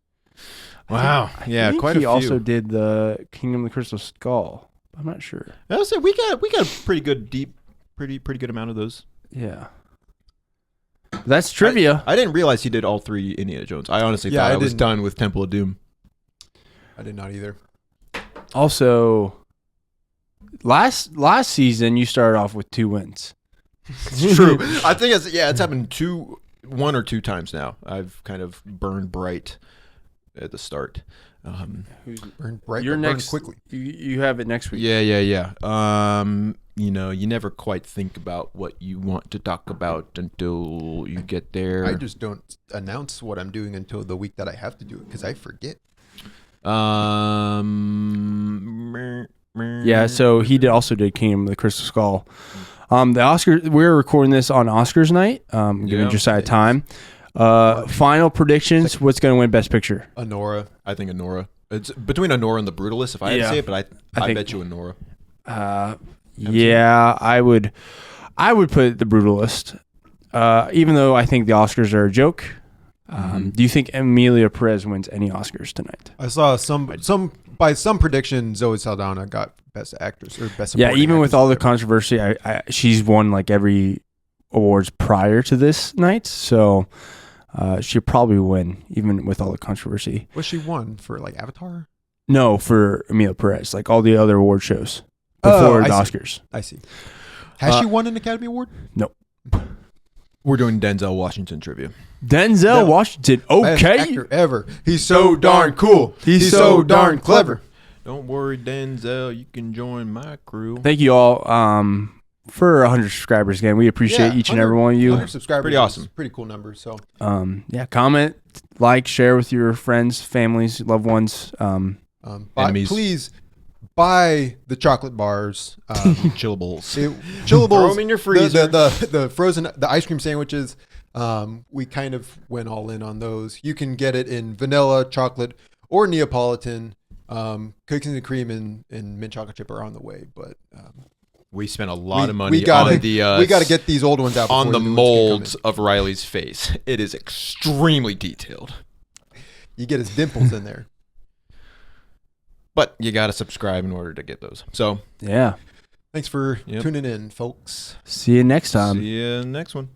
Speaker 1: Wow.
Speaker 3: I
Speaker 1: Yeah,
Speaker 3: think
Speaker 1: quite a
Speaker 3: he
Speaker 1: few.
Speaker 3: also did the Kingdom of the Crystal Skull. I'm not sure.
Speaker 1: I would say we got a pretty good pretty good amount of those.
Speaker 3: Yeah. That's trivia.
Speaker 1: I didn't realize he did all 3 Indiana Jones. I honestly thought I was
Speaker 2: didn't.
Speaker 1: done with Temple of Doom.
Speaker 2: I did not either.
Speaker 3: Also, last season you started off with 2 wins.
Speaker 1: It's true. I think it's happened 1 or 2 times now. I've kind of burned bright at the start.
Speaker 2: Burn bright.
Speaker 3: You're
Speaker 2: but burn
Speaker 3: next.
Speaker 2: quickly.
Speaker 3: You have it next week.
Speaker 1: Yeah. You never quite think about what you want to talk about until you get there.
Speaker 2: I just don't announce what I'm doing until the week that I have to do it because I forget.
Speaker 3: Yeah, so he also did Kingdom of the Crystal Skull. The Oscar, we're recording this on Oscars night. Giving Josiah time. Final predictions. What's going to win Best Picture?
Speaker 2: Honora.
Speaker 1: I think Honora. It's between Honora and The Brutalist, if I had to
Speaker 3: Yeah.
Speaker 1: say it, but I
Speaker 3: think-
Speaker 1: bet you Honora.
Speaker 3: Yeah, I would put The Brutalist. Even though I think the Oscars are a joke. Do you think Emilia Perez wins any Oscars tonight?
Speaker 2: I saw some by some prediction Zoe Saldana got Best Actress or Best.
Speaker 3: Yeah,
Speaker 2: Supporting
Speaker 3: even with
Speaker 2: Actress,
Speaker 3: all the
Speaker 2: whatever.
Speaker 3: controversy, she's won like every awards prior to this night, so she'll probably win even with all the controversy.
Speaker 2: Was she won for like Avatar?
Speaker 3: No, for Emilia Perez, like all the other award shows before the
Speaker 2: I see.
Speaker 3: Oscars.
Speaker 2: I see. Has she won an Academy Award?
Speaker 3: Nope.
Speaker 1: We're doing Denzel Washington trivia.
Speaker 3: Denzel Washington.
Speaker 2: Best
Speaker 3: Okay.
Speaker 2: actor ever. He's so darn cool. He's so darn clever.
Speaker 1: Don't worry, Denzel. You can join my crew.
Speaker 3: Thank you all for 100 subscribers again. We appreciate each and every one of you.
Speaker 2: 100 subscribers.
Speaker 1: Pretty awesome.
Speaker 2: is a pretty cool number. So
Speaker 3: Yeah, comment, like, share with your friends, families, loved ones.
Speaker 1: Enemies.
Speaker 2: please buy the chocolate bars.
Speaker 1: Chillables.
Speaker 2: Chillables.
Speaker 1: Throw 'em in your freezer.
Speaker 2: The frozen ice cream sandwiches. We kind of went all in on those. You can get it in vanilla, chocolate, or Neapolitan. Cookies and cream and mint chocolate chip are on the way, but
Speaker 1: We spent a lot
Speaker 2: we
Speaker 1: of money
Speaker 2: gotta,
Speaker 1: on the
Speaker 2: we got to get these old ones out
Speaker 1: on
Speaker 2: before
Speaker 1: the
Speaker 2: new ones can come
Speaker 1: molds of Riley's face. It is extremely detailed.
Speaker 2: in. You get his dimples in there.
Speaker 1: But you got to subscribe in order to get those. So,
Speaker 3: Yeah.
Speaker 2: Thanks for
Speaker 1: Yep.
Speaker 2: tuning in, folks.
Speaker 3: See you next time.
Speaker 1: see you next one.